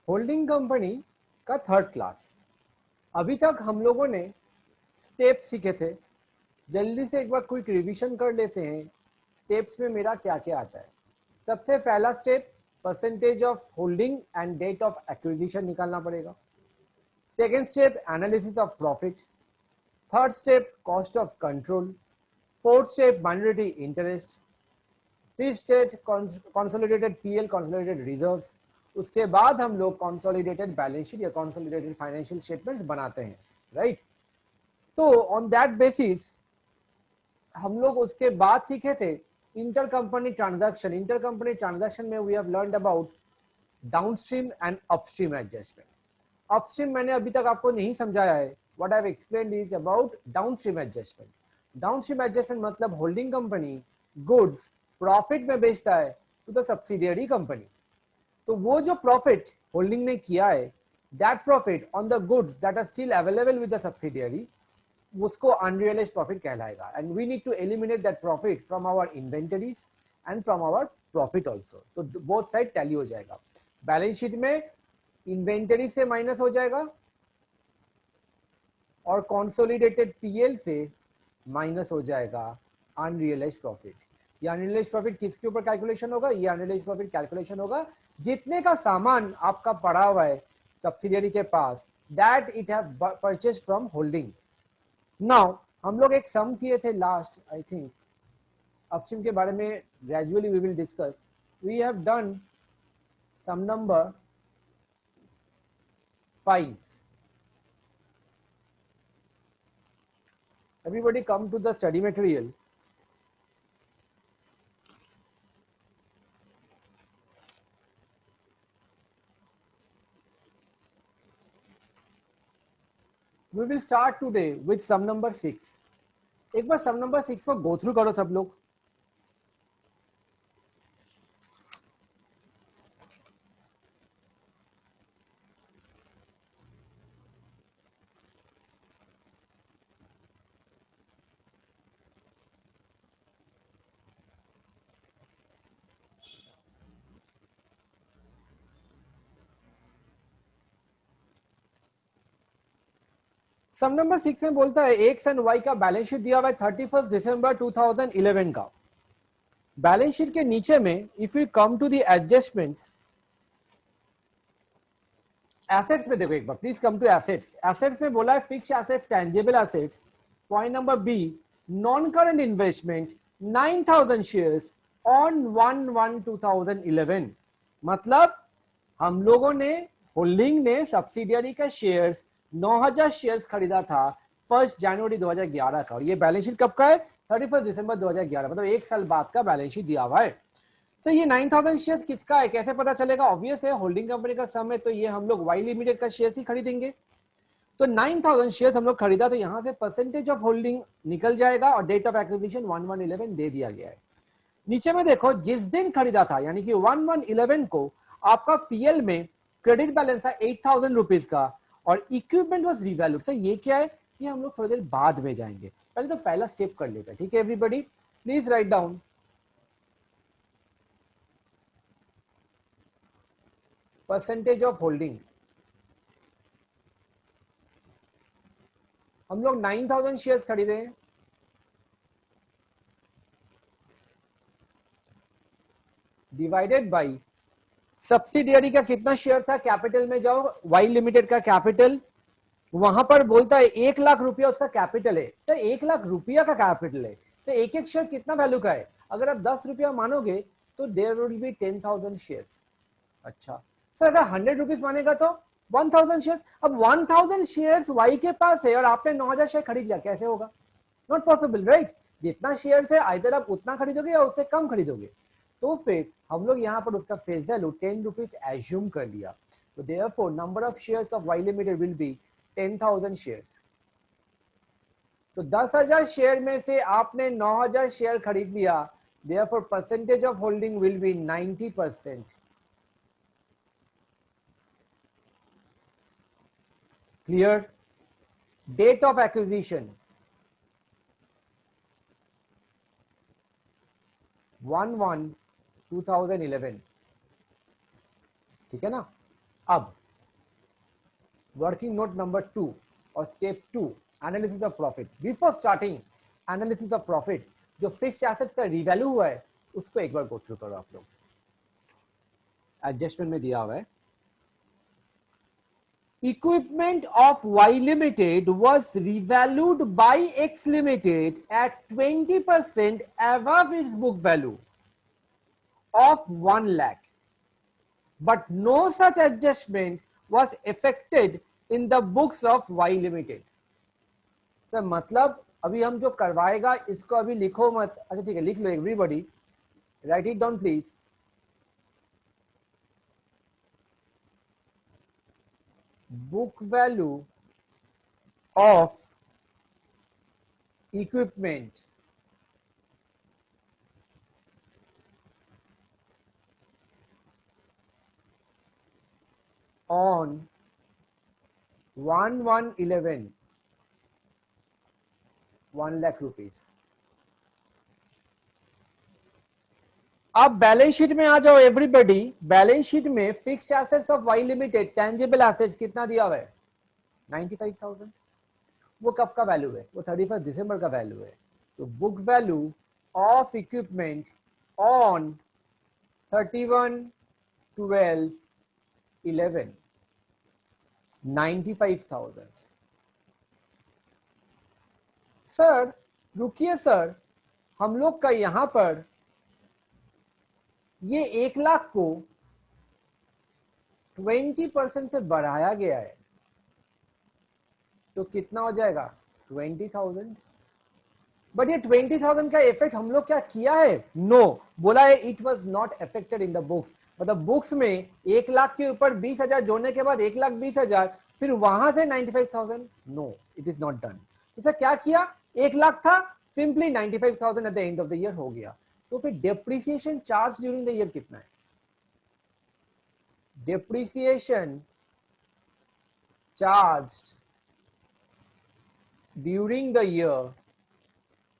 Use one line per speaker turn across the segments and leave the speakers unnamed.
Holding company का third class. अभी तक हम लोगों ने स्टेप सीखे थे, जल्दी से एक बार क्विक रिवीजन कर लेते हैं। स्टेप्स में मेरा क्या क्या आता है। सबसे पहला step percentage of holding and date of acquisition निकालना पड़ेगा। Second step analysis of profit. Third step cost of control. Fourth step minority interest. Fifth step consolidated PL consolidated reserves. उसके बाद हम लोग कंसोलिडेटेड बैलेंस शीट या consolidated financial statements बनाते हैं, right. तो ऑन दैट बेसिस हम लोग उसके बाद सीखे थे inter company transaction. Inter company transaction में we have learned about downstream and upstream adjustment. Upstream मैंने अभी तक आपको नहीं समझाया है। What I have explained is about downstream adjustment. Downstream adjustment मतलब होल्डिंग कंपनी गुड्स प्रॉफिट में बेचता है टू द सब्सिडियरी कंपनी। तो वो जो प्रॉफिट होल्डिंग ने किया है, that profit on the goods that are still available with the subsidiary, उसको अनरियलाइज्ड प्रॉफिट कहलाएगा। And we need to eliminate that profit from our inventories and from our profit also. तो both side tally हो जाएगा। Balance sheet में inventory से minus हो जाएगा और कंसोलिडेटेड पीएल से माइनस हो जाएगा अनरियलाइज्ड प्रॉफिट। ये अनरियलाइज्ड प्रॉफिट किसके ऊपर कैलकुलेशन होगा? ये अनरियलाइज्ड प्रॉफिट कैलकुलेशन होगा जितने का सामान आपका पड़ा हुआ है सब्सिडियरी के पास, that it have purchase from holding. Now हम लोग एक सम किए थे लास्ट, आई थिंक अपस्ट्रीम के बारे में gradually we will discuss. We have done some number 5। Everybody come to the study material. We will start today with sum number 6. एक बार sum number 6 को go through करो सब लोग। सम नंबर 6 में बोलता है एक्स एंड वाई का बैलेंस शीट दिया हुआ है 31 दिसंबर 2011 का। बैलेंस शीट के नीचे में if you come to the adjustments, assets में देखो एक बार, please come to assets. Assets में बोला है fix assets, tangible assets. Point number B, non current investment 9000 shares on 1/1/2011। मतलब हम लोगों ने, होल्डिंग ने सब्सिडियरी का शेयर्स 9000 शेयर्स खरीदा था 1 जनवरी 2011 का। और ये बैलेंस शीट कब का है? 31 दिसंबर 2011, मतलब एक साल बाद का बैलेंस शीट दिया हुआ है। सर ये 9000 शेयर्स किसका है, कैसे पता चलेगा? ऑब्वियस है, होल्डिंग कंपनी का सम है, तो ये हम लोग वाई लिमिटेड का शेयर्स ही खरीदेंगे। तो 9000 शेयर्स हम लोग खरीदा, तो यहां से परसेंटेज ऑफ होल्डिंग निकल जाएगा और डेट ऑफ एक्विजिशन 1/1/11 दे दिया गया है। नीचे में देखो जिस दिन खरीदा था यानी कि 1/1/11 को आपका पीएल में क्रेडिट बैलेंस था 8000 रुपीज का और इक्विपमेंट वाज रीवैल्यूड। सर ये क्या है? ये हम लोग थोड़ी देर बाद में जाएंगे, पहले तो पहला स्टेप कर लेते हैं। ठीक है everybody, please write down. Percentage of holding, हम लोग 9000 शेयर्स खरीदे हैं, डिवाइडेड बाई सब्सिडियरी का कितना शेयर था। कैपिटल में जाओ, वाई लिमिटेड का कैपिटल, वहां पर बोलता है 1 लाख रुपया उसका कैपिटल है। सर 1 लाख रुपया का कैपिटल है, सर एक एक शेयर कितना वैल्यू का है? अगर आप 10 रुपया मानोगे तो देयर विल बी 10,000 शेयर्स। अच्छा सर अगर 100 रुपीज मानेगा तो 1000 शेयर्स। अब 1000 शेयर्स वाई के पास है और आपने 9000 शेयर खरीद लिया, कैसे होगा? Not possible, right. जितना शेयर है आइदर आप उतना खरीदोगे या उससे कम खरीदोगे। तो फिर हम लोग यहाँ पर उसका फेस वैल्यू 10 रुपीज एज्यूम कर लिया। तो therefore number of shares of Y limited will be 10,000 shares. तो 10,000 शेयर में से आपने 9,000 शेयर खरीद लिया, therefore percentage of holding will be 90%। Clear? Date of acquisition 1/1/2011, ठीक है ना? अब वर्किंग नोट नंबर 2 और step 2 analysis of profit. Before starting analysis of profit, जो फिक्स एसेट्स का रिवैल्यू हुआ है उसको एक बार गो थ्रू करो आप लोग। एडजस्टमेंट में दिया हुआ है, equipment of Y Limited was revalued by X Limited at 20% above its book value of 1 lakh, but no such adjustment was effected in the books of Y Limited। Sir मतलब अभी हम जो करवाएगा इसको अभी लिखो मत, अच्छा ठीक है लिख लो everybody, write it down please. book value of equipment on 1/1/11 1 lakh rupees। अब बैलेंस शीट में आ जाओ एवरीबॉडी। बैलेंस शीट में fix assets of Y limited tangible assets कितना दिया हुआ है? 95,000। वो कब का वैल्यू है? वो 31 दिसंबर का वैल्यू है। तो book value of equipment on 31/12/11 95,000। Sir रुकिए सर, हम लोग का यहां पर ये 1 लाख को 20% से बढ़ाया गया है तो कितना हो जाएगा? 20,000। बट ये 20,000 का इफेक्ट हम लोग क्या किया है? नो, बोला है it was not affected in the books. मतलब बुक्स में 1 लाख के ऊपर 20,000 जोड़ने के बाद 1,20,000, फिर वहां से 95,000। No, it is not done. तो सर क्या किया? 1 लाख था, simply 95,000 at the end of the year हो गया। तो फिर depreciation charge during the year कितना है? Depreciation charged during the year,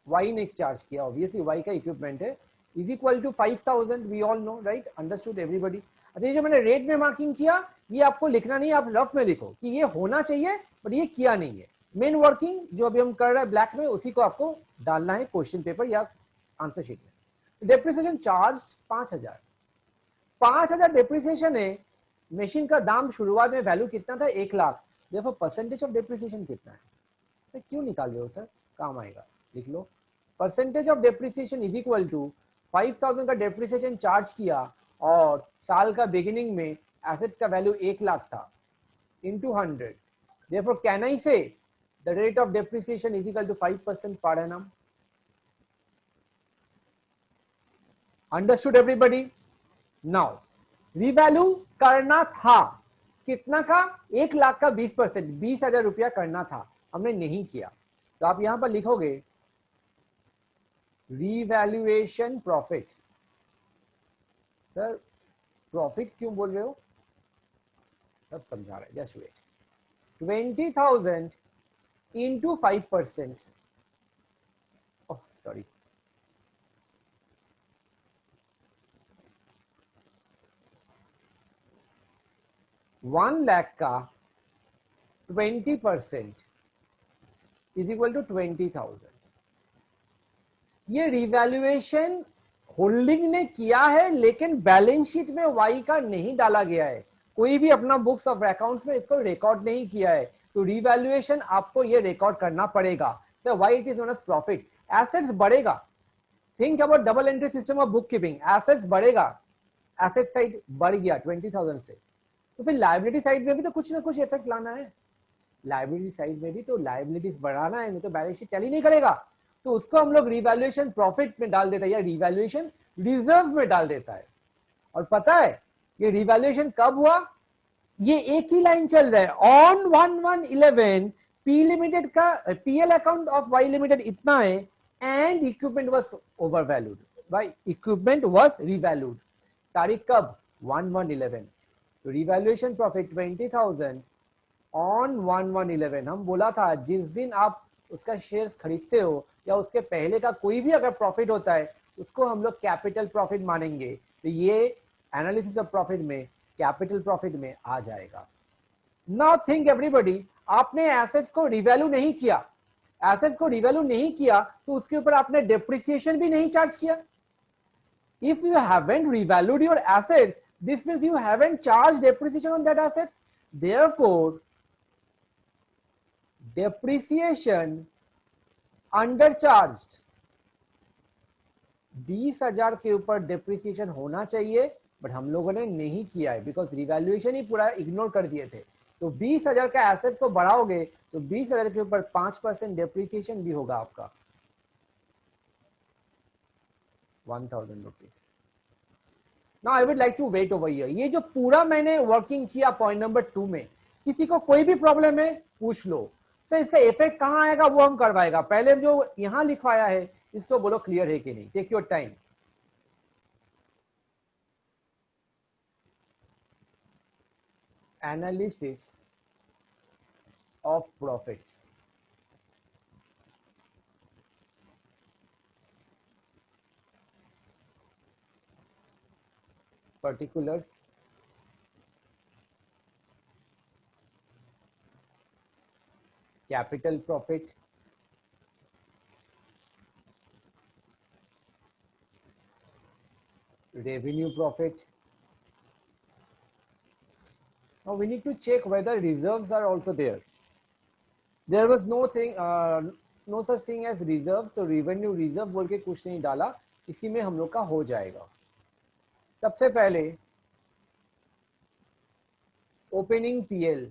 Y ने चार्ज किया, ऑब्वियसली वाई का इक्विपमेंट है, is equal to 5,000। We all know, right? Understood everybody? अच्छा, ये जो मैंने रेट में मार्किंग किया ये आपको लिखना नहीं, आप रफ में लिखो कि ये होना चाहिए बट ये किया नहीं है। मेन वर्किंग जो अभी हम कर रहे हैं ब्लैक में, उसी को आपको डालना है क्वेश्चन पेपर या आंसर शीट में। Depreciation charge 5,000। 5,000 डेप्रिसिएशन है। मशीन का दाम शुरुआत में वैल्यू कितना था? 1 लाख। देखो परसेंटेज ऑफ डेप्रिसिएशन कितना है? तो क्यों निकाल रहे हो सर? काम आएगा, लिख लो। Percentage of depreciation is equal to 5,000 का डेप्रिसिएशन चार्ज किया और साल का बिगिनिंग में एसेट्स का वैल्यू 1 लाख था into 100। Therefore, can I say the rate of depreciation is equal to 5% per annum? Understood everybody? Now, revalue करना था कितना का? 1 लाख का 20%, 20,000 रुपया करना था, हमने नहीं किया। तो आप यहां पर लिखोगे रीवैल्यूएशन प्रॉफिट। सर प्रॉफिट क्यों बोल रहे हो? सब समझा रहे, just wait. 20,000 into 5%, oh sorry, one lakh का 20% इज इक्वल टू 20,000। ये रिवैल्यूएशन होल्डिंग ने किया है लेकिन बैलेंस शीट में वाई का नहीं डाला गया है। कोई भी अपना बुक्स ऑफ अकाउंट्स में इसको रिकॉर्ड नहीं किया है, तो रिवैल्यूएशन आपको ये रिकॉर्ड करना पड़ेगा। तो why it is known as profit. Assets बढ़ेगा, think about double entry system of bookkeeping. Assets बढ़ेगा, एसेट साइड बढ़ गया 20,000 से, तो फिर लायबिलिटी साइड में भी तो कुछ ना कुछ इफेक्ट लाना है। लायबिलिटी साइड में भी तो लायबिलिटीज बढ़ाना है, नहीं तो बैलेंस शीट टैली नहीं करेगा। तो उसको हम लोग रिवैल्यूएशन प्रॉफिट में डाल देता है या रिवैल्यूएशन रिजर्व में डाल देता है। और पता है ये रिवैल्यूएशन कब हुआ? ये एक ही लाइन चल रहा है, ऑन 1/1/11 पी लिमिटेड का PL account of Y limited इतना है and equipment was overvalued by equipment was revalued. तारीख कब? 1/1/11। तो रिवैल्यूएशन प्रॉफिट 20,000 ऑन 1/1/11। हम बोला था जिस दिन आप उसका शेयर खरीदते हो या उसके पहले का कोई भी अगर प्रॉफिट होता है उसको हम लोग कैपिटल प्रॉफिट मानेंगे। तो ये एनालिसिस ऑफ प्रॉफिट में कैपिटल प्रॉफिट में आ जाएगा। नाउ थिंक एवरीबॉडी, आपने एसेट्स को रिवैल्यू नहीं किया, एसेट्स को रिवैल्यू नहीं किया तो उसके ऊपर आपने डेप्रिसिएशन भी नहीं चार्ज किया. If you haven't revalued your assets, this means you haven't charged depreciation on that assets. Therefore, depreciation undercharged. 20,000 के ऊपर डेप्रिसिएशन होना चाहिए, बट हम लोगों ने नहीं किया है बिकॉज रिवैल्यूएशन ही पूरा इग्नोर कर दिए थे. तो 20,000 का एसेट को बढ़ाओगे तो 20,000 के ऊपर 5% डेप्रिसिएशन भी होगा आपका 1,000 rupees. Now I would like to wait over here. ये जो पूरा मैंने वर्किंग किया पॉइंट नंबर 2 में, किसी को कोई भी प्रॉब्लम है पूछ लो. सर इसका इफेक्ट कहाँ आएगा वो हम करवाएगा. पहले जो यहाँ लिखवाया है इसको बोलो क्लियर है कि नहीं. Take your time. Analysis of profits. particulars, capital profit, revenue profit. Now we need to check whether reserves are also there. There was no such thing as reserves, तो revenue reserve बोल के कुछ नहीं डाला, इसी में हम लोग का हो जाएगा. सबसे पहले ओपनिंग पीएल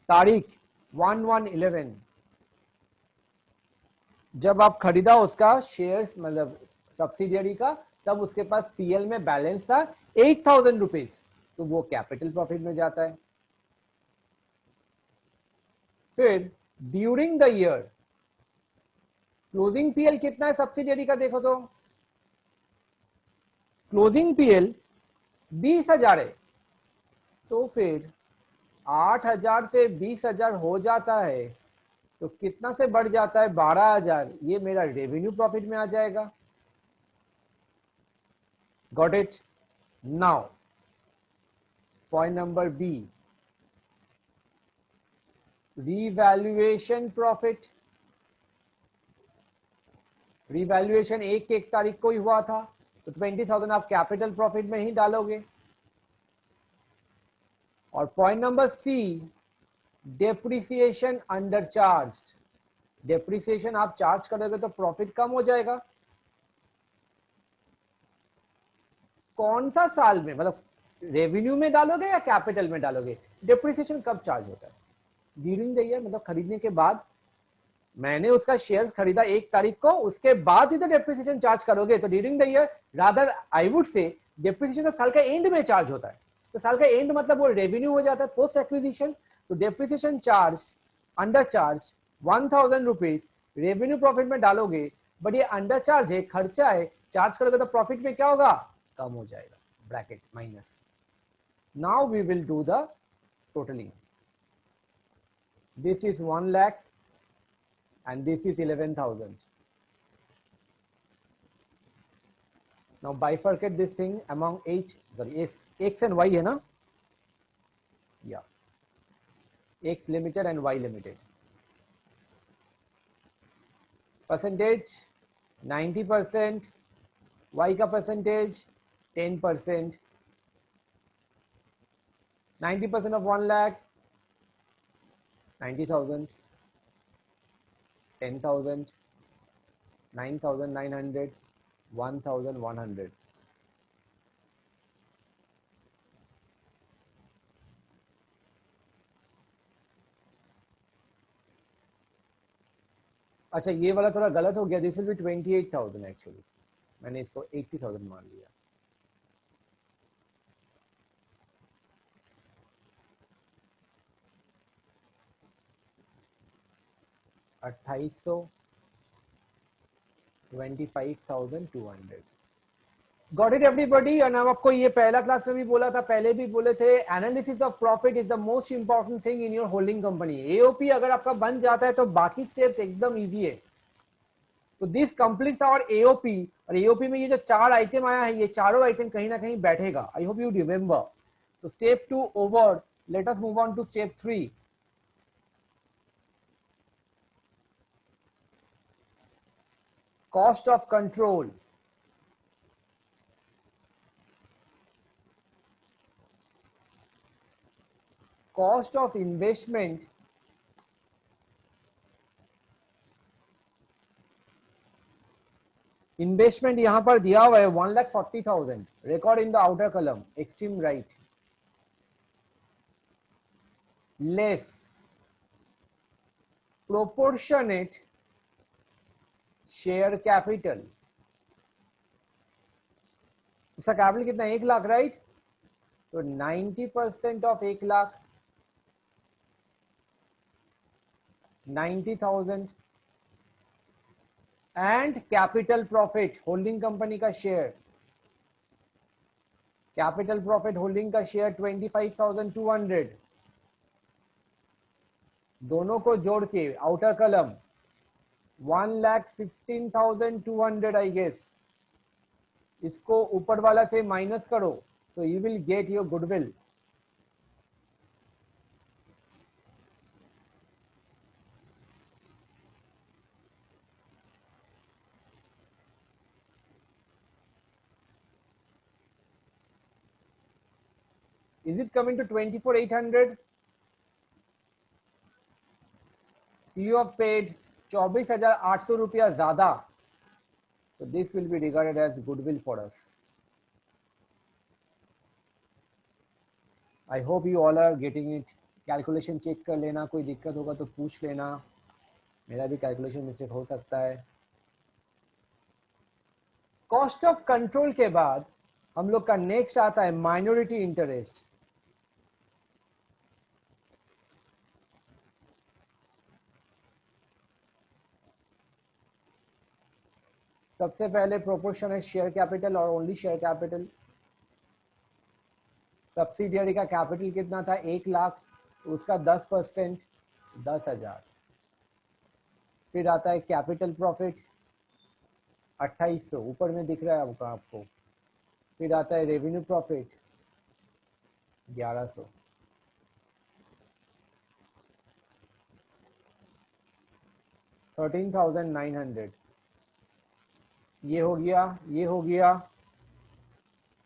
तारीख 1/1/11, जब आप खरीदा उसका शेयर्स मतलब सब्सिडियरी का, तब उसके पास पीएल में बैलेंस था 8,000 रुपीज, तो वो कैपिटल प्रॉफिट में जाता है. फिर during the year closing PL कितना है सब्सिडियरी का, देखो तो क्लोजिंग पीएल 20,000 है, तो फिर 8,000 से 20,000 हो जाता है, तो कितना से बढ़ जाता है 12,000. ये मेरा रेवेन्यू प्रॉफिट में आ जाएगा. Got it. Now point number B, revaluation profit. Revaluation 1 तारीख को ही हुआ था, तो 20,000 आप कैपिटल प्रॉफिट में ही डालोगे. और point number C, depreciation under charge. Depreciation आप चार्ज करोगे तो प्रॉफिट कम हो जाएगा. कौन सा साल में, मतलब रेवेन्यू में डालोगे या कैपिटल में डालोगे. डेप्रिसिएशन कब चार्ज होता है, ड्यूरिंग द ईयर, मतलब खरीदने के बाद. मैंने उसका शेयर्स खरीदा 1 तारीख को, उसके बाद ही तो डेप्रिसिएशन चार्ज करोगे. तो during the year, rather I would say depreciation तो साल का एंड में चार्ज होता है. तो साल का एंड मतलब वो रेवेन्यू हो जाता है पोस्ट एक्विजिशन. तो depreciation charge under charge 1,000 rupees revenue profit में डालोगे, बट ये अंडर चार्ज है, खर्चा है. चार्ज करोगे तो प्रॉफिट में क्या होगा, कम हो जाएगा, bracket minus. Now we will do the totalling. This is 1 lakh and this is 11,000. Now bifurcate this thing among X and Y है ना, yeah, X limited and Y limited. Percentage 90%, Y का percentage 10%. 90% of 1 lakh 90,000, 10,000, 9,900, 1,100. अच्छा ये वाला थोड़ा गलत हो गया. दिस विल बी 28,000 एक्चुअली, मैंने इसको 80,000 मान लिया. $2,800, 25,200. Got it everybody. और अब आपको ये पहला क्लास में भी बोला था, पहले भी बोले थे, analysis of profit is the most important thing in your holding company. AOP अगर आपका बन जाता है तो बाकी स्टेप्स एकदम इजी है. तो दिस कंप्लीट्स आवर एओपी. और एओपी में ये जो 4 आइटम आया है, ये चारों आइटम कहीं ना कहीं बैठेगा. I hope you remember. तो step 2 over Let us move on to step 3. Cost of control. Cost of investment यहां पर दिया हुआ है 1,40,000. Record in the outer column, extreme right. Less proportionate share capital. इसका कैपिटल कितना, 1 लाख, राइट? तो 90% of 1 lakh 90,000 and capital profit holding company का share, capital profit holding का शेयर 25,200. दोनों को जोड़ के आउटर कलम 1,15,200 आई गेस. इसको ऊपर वाला से माइनस करो, so you will get your goodwill. Is it coming to 24,800? You have paid 24,800 रुपया ज्यादा. So this will be regarded as goodwill for us. I hope you all are getting it. Calculation check कर लेना, कोई दिक्कत होगा तो पूछ लेना, मेरा भी कैलकुलेशन मिस्टेक हो सकता है. कॉस्ट ऑफ कंट्रोल के बाद हम लोग का नेक्स्ट आता है माइनॉरिटी इंटरेस्ट. सबसे पहले प्रोपोर्शन है शेयर कैपिटल और ओनली शेयर कैपिटल. सब्सिडियरी का कैपिटल कितना था, 1 लाख, तो उसका 10% 10,000. फिर आता है कैपिटल प्रॉफिट 2800, ऊपर में दिख रहा है आपको. फिर आता है रेवेन्यू प्रॉफिट 1100. $13,900. ये हो गया, ये हो गया,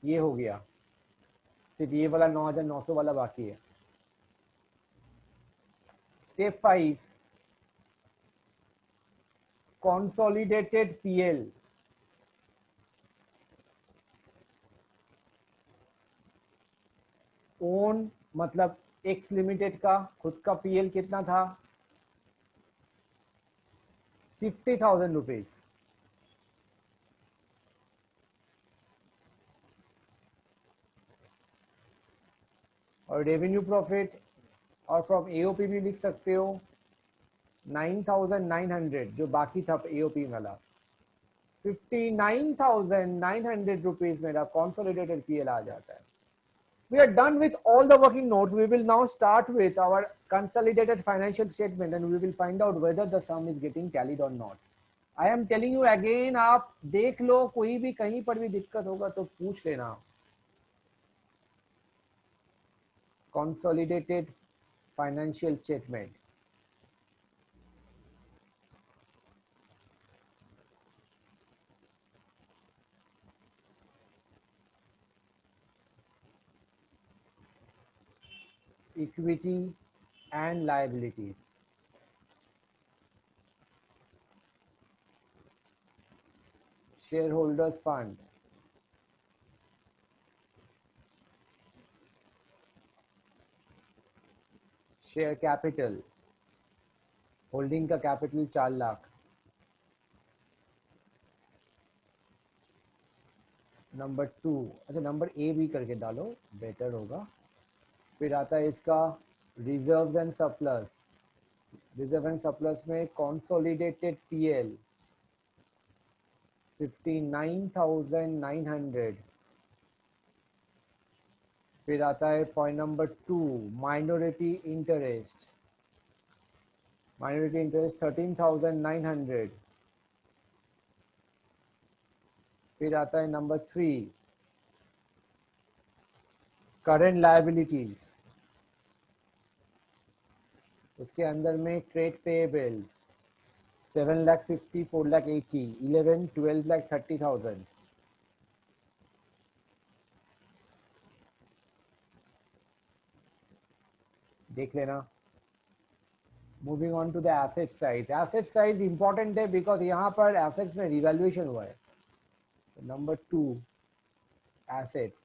ये हो गया. सिर्फ ये वाला 9,900 वाला बाकी है. Step 5, consolidated PL. ओन मतलब एक्स लिमिटेड का खुद का पीएल कितना था, 50,000 रुपीज. और रेवेन्यू प्रॉफिट और फ्रॉम एओपी भी लिख सकते हो 9,900 जो बाकी था एओपी वाला. 59,900 रुपीज मेरा कॉन्सोलिडेटेड पीएल आ जाता है. We are done with all the working notes. We will now start with our consolidated financial statement and we will find out whether the sum is getting tallied or not. I am telling you again, आप देख लो, कोई भी कहीं पर भी दिक्कत होगा तो पूछ लेना. Consolidated financial statement. Equity and liabilities. Shareholders fund. Share capital, holding का कैपिटल 4 लाख. नंबर 2, अच्छा नंबर ए भी करके डालो, बेटर होगा. फिर आता है इसका reserve and surplus. Reserve and surplus में कंसोलिडेटेड पीएल 59,900. फिर आता है point number 2, minority interest. Minority interest 13,900. फिर आता है नंबर 3, करंट लायबिलिटीज उसके अंदर में ट्रेड पेएबल्स 7,50,000, 4,80,000, 11, 12,30,000। देख लेना। Moving on to the asset size. Asset size important है बिकॉज यहाँ पर एसेट्स में रिवैल्यूएशन हुआ है। Number 2 assets.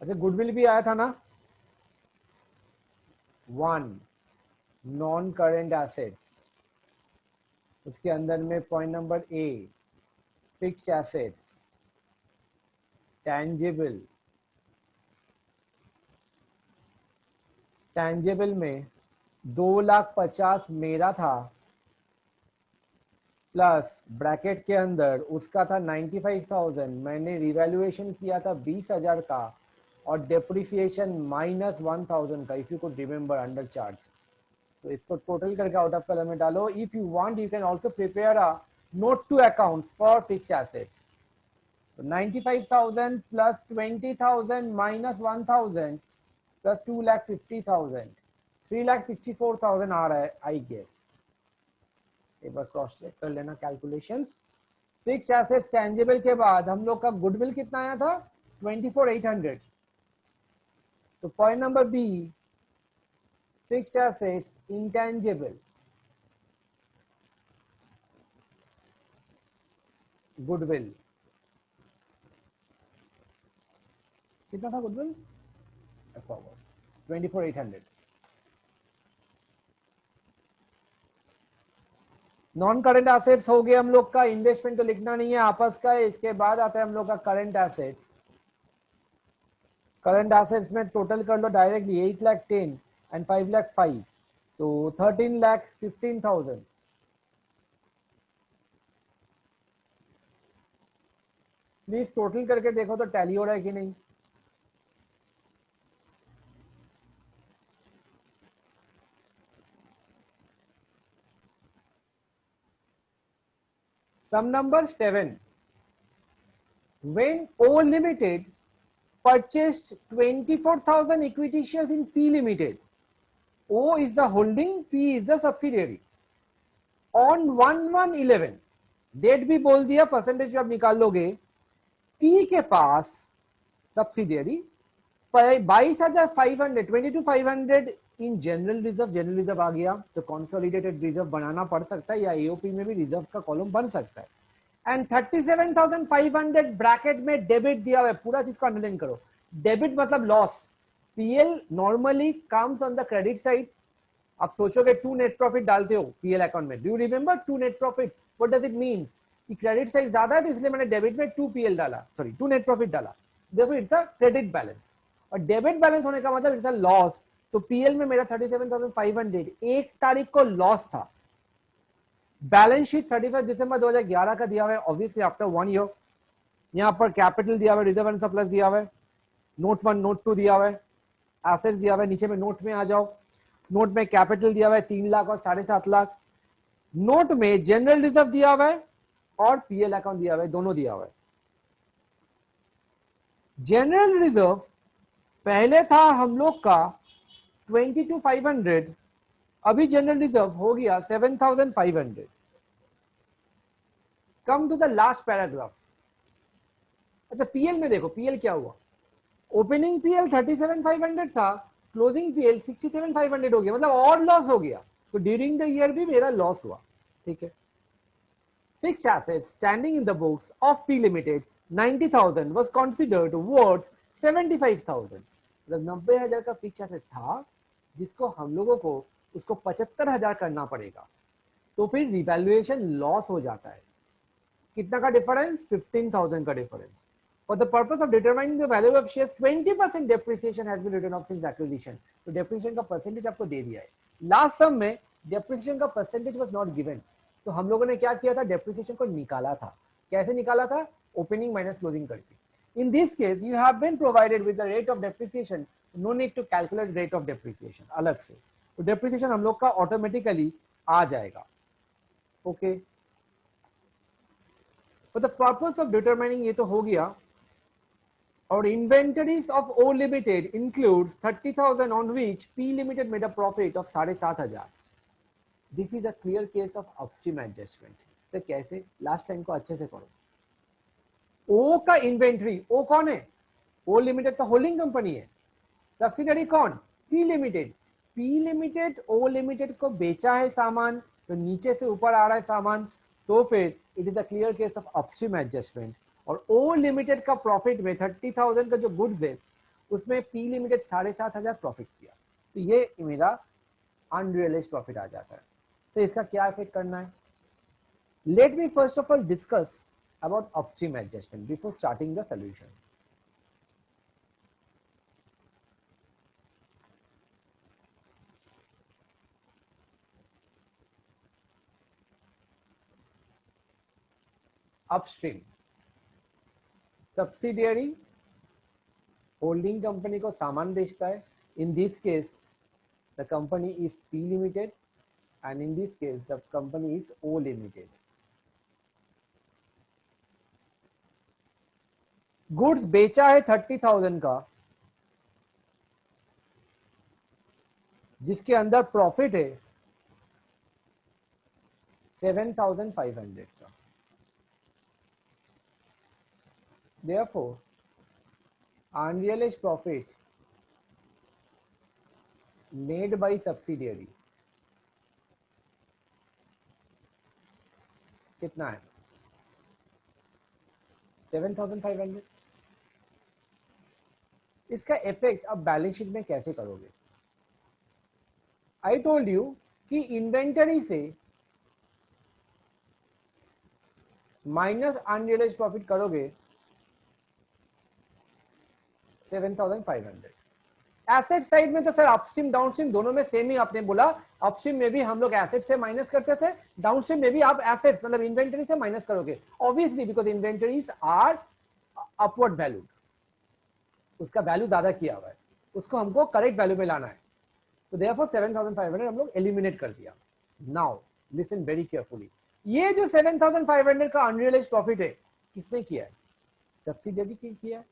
अच्छा गुडविल भी आया था ना। 1 नॉन करेंट एसेट्स। उसके अंदर में point number a fixed assets, tangible. Tangible में 2,50,000 मेरा था प्लस ब्रैकेट के अंदर उसका था 95,000। मैंने रिवैल्यूएशन किया था 20,000 का और डेप्रिसिएशन -1,000 का, if you could remember under charge. तो इसको टोटल करके आउट ऑफ कलर में डालो। If you want you can also prepare a note to accounts for fixed assets. तो 95,000 प्लस 20,000 माइनस 1,000 प्लस 2,50,000, 3,64,000 आ रहा है आई गेस। एक बार क्रॉस चेक कर लेना कैलकुलेशंस। फिक्स्ड एसेट्स टैंजिबल के बाद हम लोग का गुडविल कितना आया था 24,800। तो point number be fixed assets intangible goodwill कितना था गुडविल 24,800। नॉन करंट एसेट्स हो गए हम लोग का। इन्वेस्टमेंट तो लिखना नहीं है आपस का। इसके बाद आता है हम लोग का करंट एसेट्स। करंट एसेट्स में टोटल कर लो डायरेक्टली 8,10,000 एंड 5,05,000, तो 13,15,000। प्लीज टोटल करके देखो तो टैली हो रहा है कि नहीं। Sum number 7. When O Limited purchased 24,000 equity shares in P Limited, O is the holding, P is the subsidiary. On 1/1/11, date भी बोल दिया, परसेंटेज भी आप निकाल लोगे। P के पास subsidiary 22,500, 22,500 in general reserve. General reserve आ गया तो कंसोलिडेटेड रिजर्व बनाना पड़ सकता है या एओपी में भी रिजर्व का कॉलम बन सकता है। एंड 37,500 ब्रैकेट में डेबिट दिया हुआ है। पूरा चीज को अंडरलाइन करो। डेबिट मतलब loss. PL normally comes on the credit side. आप सोचोगे टू नेट प्रॉफिट डालते हो पीएल अकाउंट में। Do you remember to net profit? What does it means? कि क्रेडिट साइड ज्यादा है तो इसलिए मैंने डेबिट में 2 पीएल डाला, सॉरी 2 नेट प्रॉफिट डाला। देखो इट्स अ क्रेडिट बैलेंस और डेबिट बैलेंस होने का मतलब इट्स अ लॉस। तो पीएल में मेरा 37,500 1 तारीख को लॉस था। बैलेंस शीट 31 दिसंबर 2011 का दिया हुआ है, ऑब्वियसली आफ्टर 1 ईयर। यहाँ पर कैपिटल दिया हुआ है, रिजर्व एंड सरप्लस दिया हुआ है, नोट 1 नोट 2 दिया हुआ है, एसेट्स दिया हुआ है। नीचे में नोट में आ जाओ। नोट में कैपिटल दिया हुआ है 3 लाख और 7.5 लाख। नोट में जनरल रिजर्व दिया हुआ है और पीएल अकाउंट दिया हुआ है, दोनों दिया हुआ है। जनरल रिजर्व पहले था हम लोग का 22,500, अभी जनरल रिजर्व हो गया 7,500। Come to the last paragraph. अच्छा पीएल में देखो, पीएल क्या हुआ। ओपनिंग पीएल 37,500 था, क्लोजिंग पीएल 67,500 हो गया, मतलब और लॉस हो गया। तो ड्यूरिंग द ईयर भी मेरा लॉस हुआ। ठीक है। Fixed assets standing in the books of P limited 90,000 was considered worth 75,000। मतलब 90,000 का फिक्स्ड एसेट था जिसको हम लोगों को उसको 75,000 करना पड़ेगा। तो फिर रिवैल्यूएशन लॉस हो जाता है। कितना का डिफरेंस? 15,000 का difference. For the purpose of determining the value of shares, 20% depreciation has been written off since acquisition. तो depreciation का परसेंटेज आपको दे दिया है। लास्ट सम में depreciation का परसेंटेज was not given। तो हम लोगों ने क्या किया था? depreciation को निकाला था। कैसे निकाला था? ओपनिंग माइनस क्लोजिंग करके। In this case, you have been provided with the rate of depreciation. No need to calculate rate of depreciation अलग से। तो depreciation हम लोग का ऑटोमेटिकली आ जाएगा। Okay. For the purpose of determining, ये तो हो गया और inventories of O Limited includes 30,000 on which P Limited made a profit of 7,500. This is a clear case of upstream adjustment. तो कैसे? लास्ट लाइन को अच्छे से पढ़ो. O का इन्वेंट्री, O कौन है? O लिमिटेड का होल्डिंग कंपनी है. सब्सिडरी कौन? P limited. P limited O limited को बेचा है सामान, तो नीचे से ऊपर आ रहा है सामान, तो फिर it is a clear case of upstream adjustment. और O लिमिटेड का प्रॉफिट में 30,000 का जो गुड्स है उसमें P लिमिटेड 7,500 प्रॉफिट किया, तो ये मेरा अनरियलाइज्ड प्रॉफिट आ जाता है. तो इसका क्या इफेक्ट करना है? Let me first of all discuss about upstream adjustment before starting the solution. Upstream, subsidiary holding company को सामान बेचता है. In this case, the company is P Limited, and in this case, the company is O Limited. Goods बेचा है 30,000 का, जिसके अंदर profit है 7,500 का. Therefore, unrealized profit made by subsidiary कितना है? 7,500. इसका इफेक्ट अब बैलेंस शीट में कैसे करोगे? आई टोल्ड यू कि इन्वेंटरी से माइनस अनरियलाइज्ड प्रॉफिट करोगे 7,500. एसेट साइड में तो सर अपस्ट्रीम डाउनस्ट्रीम दोनों में सेम ही आपने बोला. अपस्ट्रीम में भी हम लोग एसेट से माइनस करते थे, डाउनस्ट्रीम में भी आप एसेट्स मतलब इन्वेंटरी से माइनस करोगे, obviously because inventories are upward value. उसका वैल्यू ज्यादा किया हुआ है, उसको हमको करेक्ट वैल्यू में लाना है. तो देयरफॉर 7,500 हम लोग एलिमिनेट कर दिया. Now listen very carefully. ये जो 7,500 का अनरियलाइज्ड प्रॉफिट है किसने किया है? सब्सिडियरी किया है.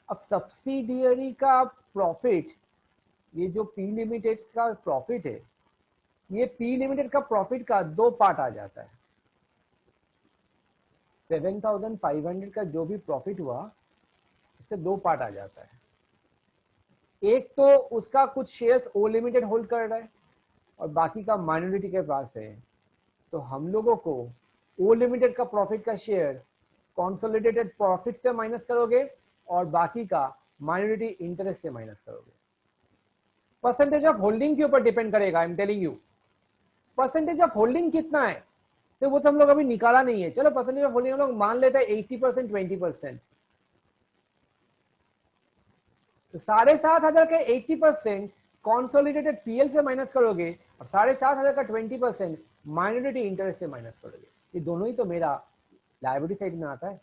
अब सब्सिडियरी का प्रॉफिट, ये जो पी लिमिटेड का प्रॉफिट है, ये पी लिमिटेड का प्रॉफिट का दो पार्ट आ जाता है. 7,500 का जो भी प्रॉफिट हुआ इसके दो पार्ट आ जाता है. एक तो उसका कुछ शेयर्स ओ लिमिटेड होल्ड कर रहा है और बाकी का माइनॉरिटी के पास है. तो हम लोगों को ओ लिमिटेड का प्रॉफिट का शेयर कंसोलिडेटेड प्रॉफिट से माइनस करोगे और बाकी का माइनॉरिटी इंटरेस्ट से माइनस करोगे. परसेंटेज ऑफ होल्डिंग के ऊपर डिपेंड करेगा. I am telling you percentage of holding कितना है तो वो तो हम लोग अभी निकाला नहीं है. चलो परसेंटेज ऑफ होल्डिंग हम लोग मान लेते हैं 80%, 20%. तो 7,500 के 80% कॉन्सोलिडेटेड पीएल से माइनस करोगे और 7,500 का 20% माइनॉरिटी इंटरेस्ट से माइनस करोगे. ये दोनों ही तो मेरा लायबिलिटी साइड में आता है.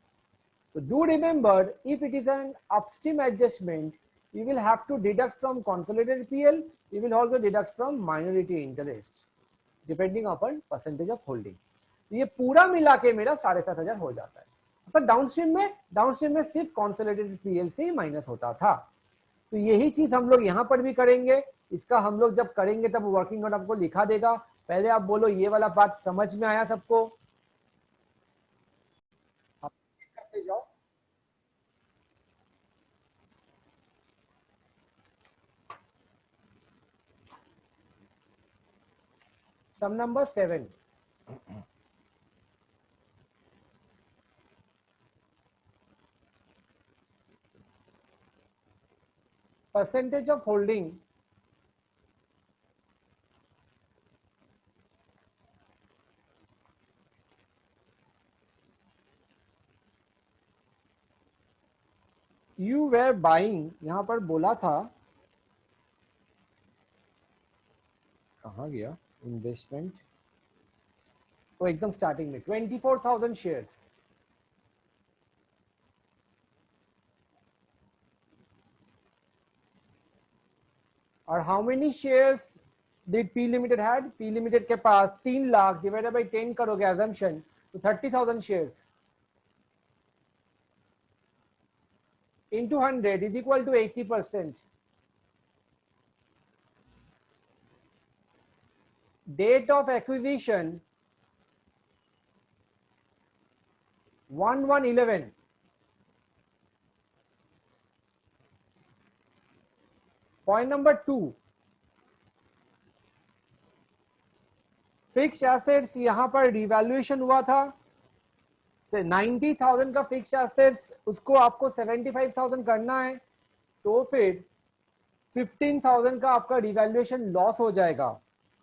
तो do remember, if it is an upstream adjustment, you will have to deduct from consolidated PL, you will also deduct from minority interest depending upon percentage of holding. तो ये पूरा मिला के मेरा 7,500 हो जाता है. सर डाउनस्ट्रीम में सिर्फ consolidated PL से ही माइनस होता था. तो यही चीज हम लोग यहाँ पर भी करेंगे. इसका हम लोग जब करेंगे तब वर्किंग नोट आपको लिखा देगा. पहले आप बोलो ये वाला बात समझ में आया सबको? आप करते जाओ. Sum number 7. Percentage of holding you were buying, यहां पर बोला था, कहां गया इन्वेस्टमेंट, तो एकदम स्टार्टिंग में 24,000 शेयर्स. और how many shares did P limited had? P limited के पास 3 लाख डिवाइडेड बाय 10 करोगे अजम्पशन, तो 30,000 shares. into 100 is equal to 80%. Date of acquisition 1/1/11. Point number 2, fix assets यहां पर रिवैल्यूएशन हुआ था, 90,000 का फिक्स एसेट्स, उसको आपको 75,000 करना है, तो फिर 15,000 का आपका रिवैल्यूएशन लॉस हो जाएगा,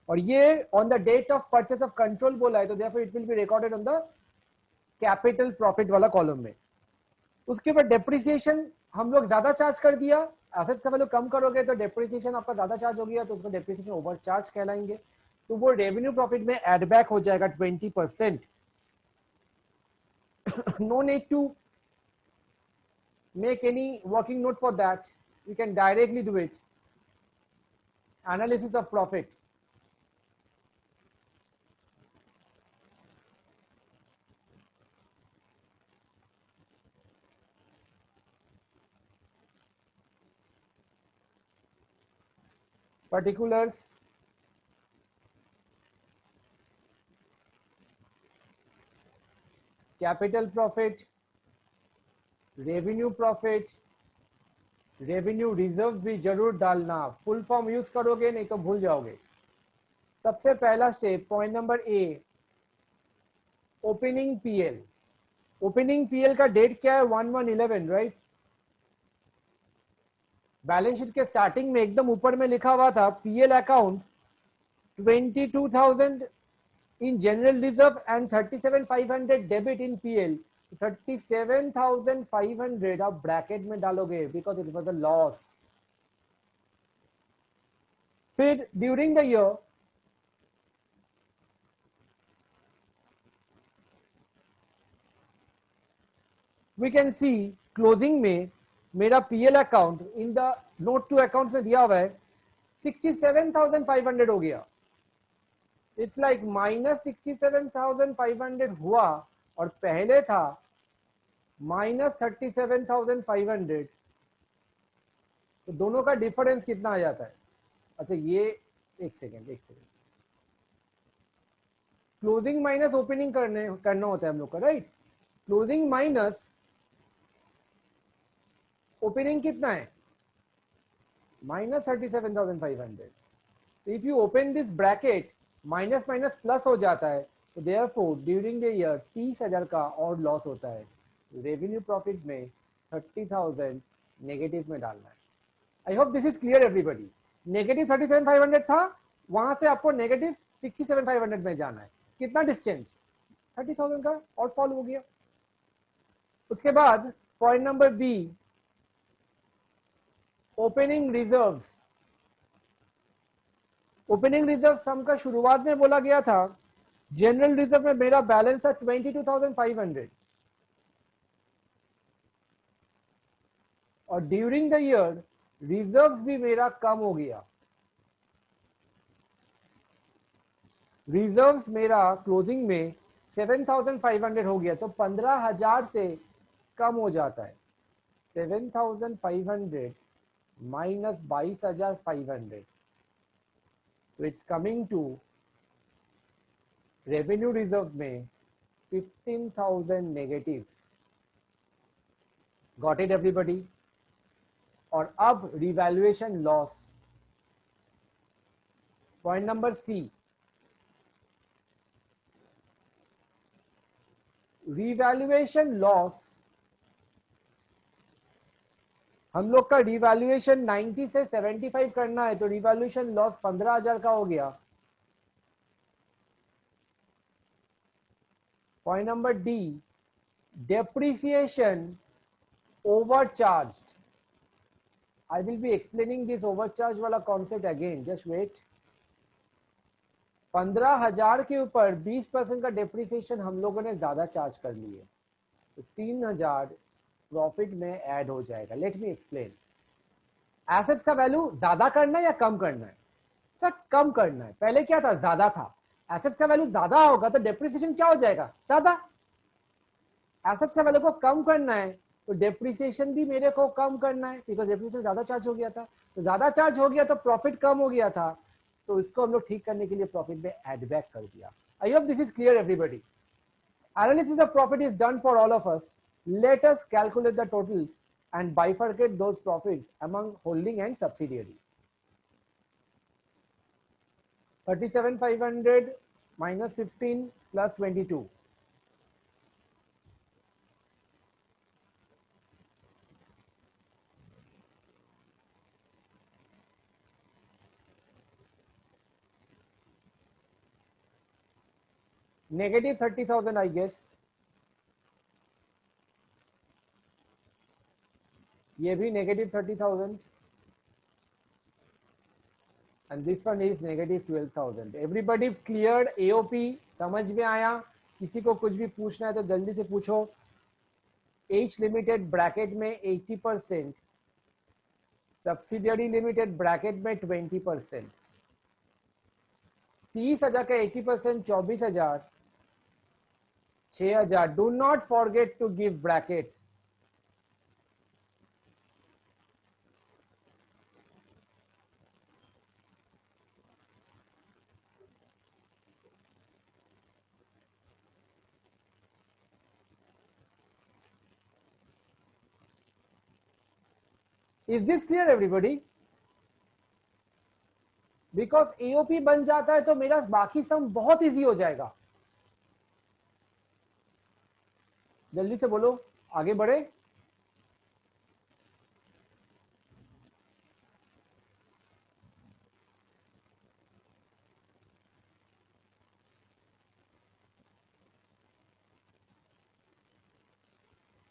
और ये on the date of purchase of control बोला है, तो therefore it will be recorded on the capital profit वाला कॉलम में। उसके बाद डेप्रिसिएशन हम लोग ज्यादा चार्ज कर दिया, एसेट्स का वैल्यू कम करोगे तो डेप्रिसिएशन आपका ज्यादा चार्ज हो गया, तो उसको डेप्रिसिएशन ओवर चार्ज कहलाएंगे, तो वो रेवेन्यू प्रॉफिट में एड बैक हो जाएगा 20%। No need to make any working note for that, we can directly do it. Analysis of profit. Particulars. Capital profit, revenue profit, revenue reserve भी जरूर डालना, full form use करोगे नहीं तो भूल जाओगे। सबसे पहला स्टेप, पॉइंट नंबर ए, ओपनिंग पीएल। ओपनिंग पीएल का डेट क्या है? 1/1/11, राइट। बैलेंस शीट के स्टार्टिंग में एकदम ऊपर में लिखा हुआ था PL account 22,000 in general reserve and 37,500 debit in PL. 37,500 आप ब्रैकेट में डालोगे because it was a loss. फिर during the year we can see closing में मेरा PL account in the note to accounts में दिया हुआ है 67,500 हो गया। इट्स लाइक माइनस 67,500 हुआ और पहले था माइनस 37,500, तो दोनों का डिफरेंस कितना आ जाता है? अच्छा ये एक सेकेंड, क्लोजिंग माइनस ओपनिंग करना होता है हम लोग का, राइट। क्लोजिंग माइनस ओपनिंग कितना है? Minus 37,500। If you open this bracket minus minus plus हो जाता है, तो देयरफॉर ड्यूरिंग द ईयर 30,000 का और लॉस होता है। रेवेन्यू प्रॉफिट में 30,000 नेगेटिव में डालना है। आई hope this is clear everybody. Negative 37,500 था, वहां से आपको नेगेटिव 67,500 में जाना है। कितना डिस्टेंस? 30,000 का और फॉल हो गया। उसके बाद point number B, opening reserves. Opening reserve sum का शुरुआत में बोला गया था, जनरल रिजर्व में मेरा बैलेंस है 22,500 और ड्यूरिंग द ईयर रिजर्व्स भी मेरा कम हो गया। रिजर्व्स मेरा क्लोजिंग में 7,500 हो गया, तो 15,000 से कम हो जाता है। 7,500 माइनस 22,500, तो it's coming to revenue reserve में 15,000 नेगेटिव। Got it everybody? और अब revaluation loss, point number C, revaluation loss. हम लोग का रिवैल्यूएशन 90 से 75 करना है, तो रिवैल्यूएशन लॉस 15,000 का हो गया। Point number D, depreciation overcharged. I will be explaining this overcharge वाला कॉन्सेप्ट अगेन, जस्ट वेट। 15,000 के ऊपर 20% का डेप्रिसिएशन हम लोगों ने ज्यादा चार्ज कर लिए, तो 3,000 प्रॉफिट में ऐड हो जाएगा। Let me explain. एसेट्स का वैल्यू ज्यादा करना है या कम करना है? सर कम करना है। पहले क्या था? ज्यादा था। एसेट्स का वैल्यू ज्यादा होगा तो डेप्रिसिएशन क्या हो जाएगा? ज्यादा। एसेट्स का वैल्यू को कम करना है तो डेप्रिसिएशन भी मेरे को कम करना है, बिकॉज डेप्रिसिएशन ज्यादा चार्ज हो गया था, तो ज्यादा चार्ज हो गया तो प्रॉफिट कम हो गया था, तो इसको हम लोग ठीक करने के लिए प्रॉफिट में एड बैक कर दिया। आई hope this is clear everybody. Analysis of profit is done for all of us. Let us calculate the totals and bifurcate those profits among holding and subsidiary. 37,500 minus 15 plus 22. Negative 30,000, I guess. ये भी negative 30,000. And this one is negative 12,000. Everybody cleared? AOP समझ में आया? किसी को कुछ भी पूछना है तो जल्दी से पूछो। H लिमिटेड ब्रैकेट में 80%, सब्सिडियरी लिमिटेड ब्रैकेट में 20%। 30,000 का 80% 24,000, 6,000। Do not forget to give brackets. Is this clear everybody? Because AOP बन जाता है तो मेरा बाकी सम बहुत इजी हो जाएगा। जल्दी से बोलो, आगे बढ़े।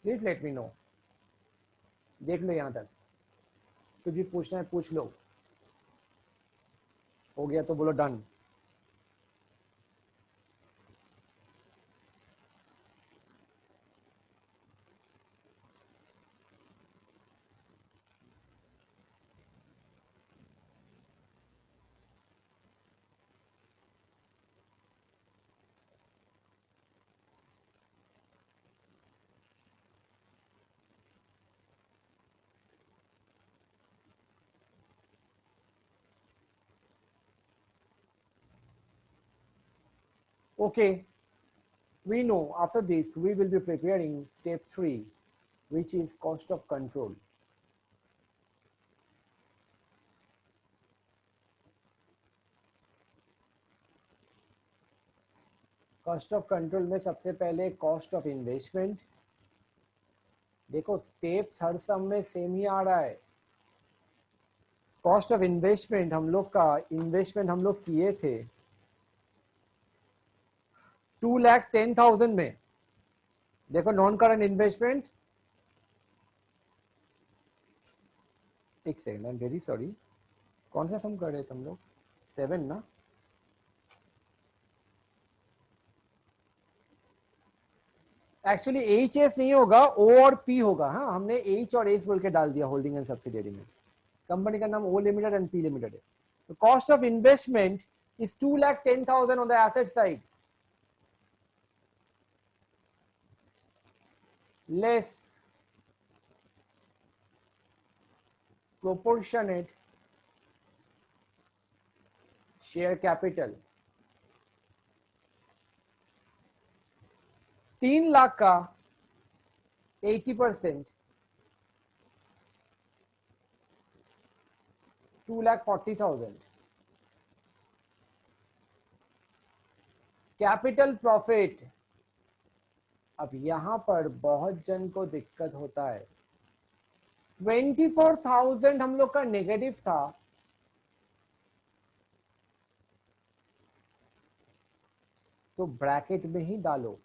Please let me no. देख लो यहां तक, कुछ भी पूछना है पूछ लो। हो गया तो बोलो done. Okay, we know after this we will be preparing step 3, which is cost of control. Cost of control में सबसे पहले कॉस्ट ऑफ इन्वेस्टमेंट। देखो स्टेप्स हर सम में सेम ही आ रहा है। कॉस्ट ऑफ इन्वेस्टमेंट हम लोग का इन्वेस्टमेंट हम लोग किए थे 2,10,000 में। देखो नॉन करंट इन्वेस्टमेंट, एक second, I am very sorry, कौन सा सम कर रहे थे हम लोग? 7 ना? एक्चुअली एच एस नहीं होगा, ओ और पी होगा। हाँ, हमने एच और एस बोल के डाल दिया होल्डिंग एंड सब्सिडियरी में। कंपनी का नाम ओ लिमिटेड एंड पी लिमिटेड है। तो cost of investment is 2,10,000 on the asset side, less proportionate share capital। 3 lakh का 80%, 2,40,000। कैपिटल प्रॉफिट, अब यहां पर बहुत जन को दिक्कत होता है। 24,000 हम लोग का नेगेटिव था, तो ब्रैकेट में ही डालो।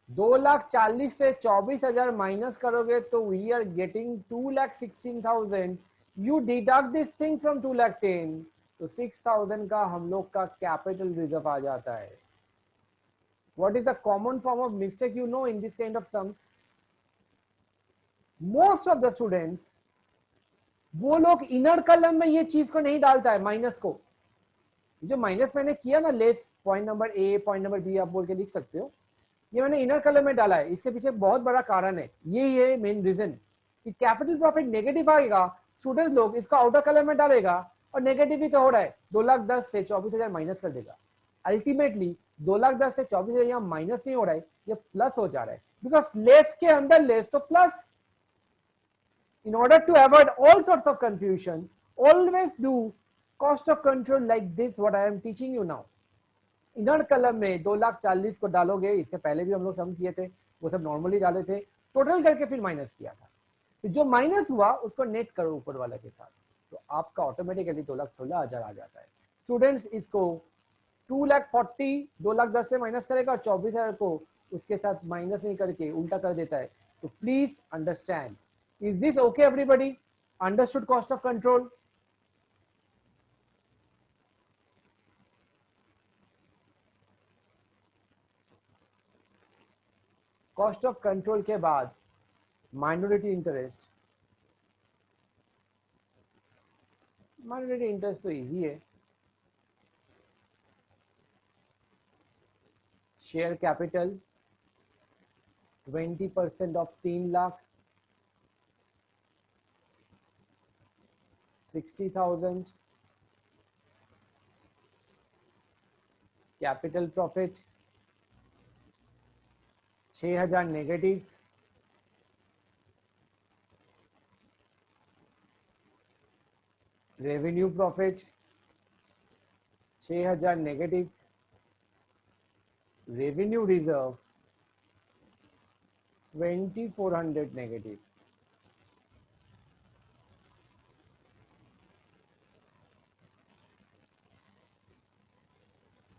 2,40,000 से 24,000 माइनस करोगे तो we are getting 2,16,000। You deduct this thing from 2,10,000, तो 6,000 का हम लोग का कैपिटल रिजर्व आ जाता है। What is the common form of mistake you know in this kind of sums? Most of the students, वो लोग इनर कॉलम में ये चीज को नहीं डालता है, माइनस को। जो माइनस मैंने किया ना, less point number A point number B आप बोल के लिख सकते हो, ये मैंने इनर कलर में डाला है, इसके पीछे बहुत बड़ा कारण है, यही है मेन रीजन कि कैपिटल प्रॉफिट नेगेटिव आएगा, स्टूडेंट लोग इसको आउटर कलर में डालेगा और नेगेटिव ही तो हो रहा है, 2,10,000 से 24,000 माइनस कर देगा। अल्टीमेटली 2,10,000 से 24,000 यहाँ माइनस नहीं हो रहा है, ये प्लस हो जा रहा है, बिकॉज लेस के अंदर लेस तो plus. In order to avoid all sorts of confusion, always do cost of control like this what I am teaching you now. Inner कलम में 2,40,000 को डालोगे, इसके पहले भी हम लोग सम किए थे, वो सब नॉर्मली डाले थे, टोटल करके फिर माइनस किया था, फिर जो माइनस हुआ उसको नेट करो ऊपर वाले के साथ, तो आपका ऑटोमेटिकली 2,16,000 आ जाता है। स्टूडेंट्स इसको 2,40,000 2,10,000 से माइनस करेगा और 24,000 को उसके साथ माइनस नहीं करके उल्टा कर देता है। तो please understand, is this okay everybody? Understood cost of control? Cost of control के बाद माइनॉरिटी इंटरेस्ट, माइनॉरिटी इंटरेस्ट तो इजी है, share capital 20% of 3,00,000, 60,000, capital profit 6,000 negative, revenue profit 6,000 negative, revenue reserve 2,400 negative.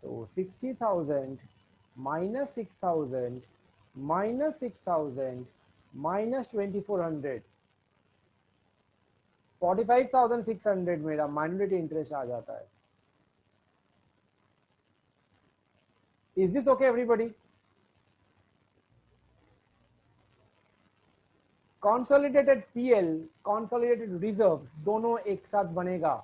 So 60,000 minus 6,000 minus 6,000 minus 2,400, 45,600 मेरा minority interest आ जाता है। Is this okay everybody? Consolidated PL, consolidated reserves दोनों एक साथ बनेगा।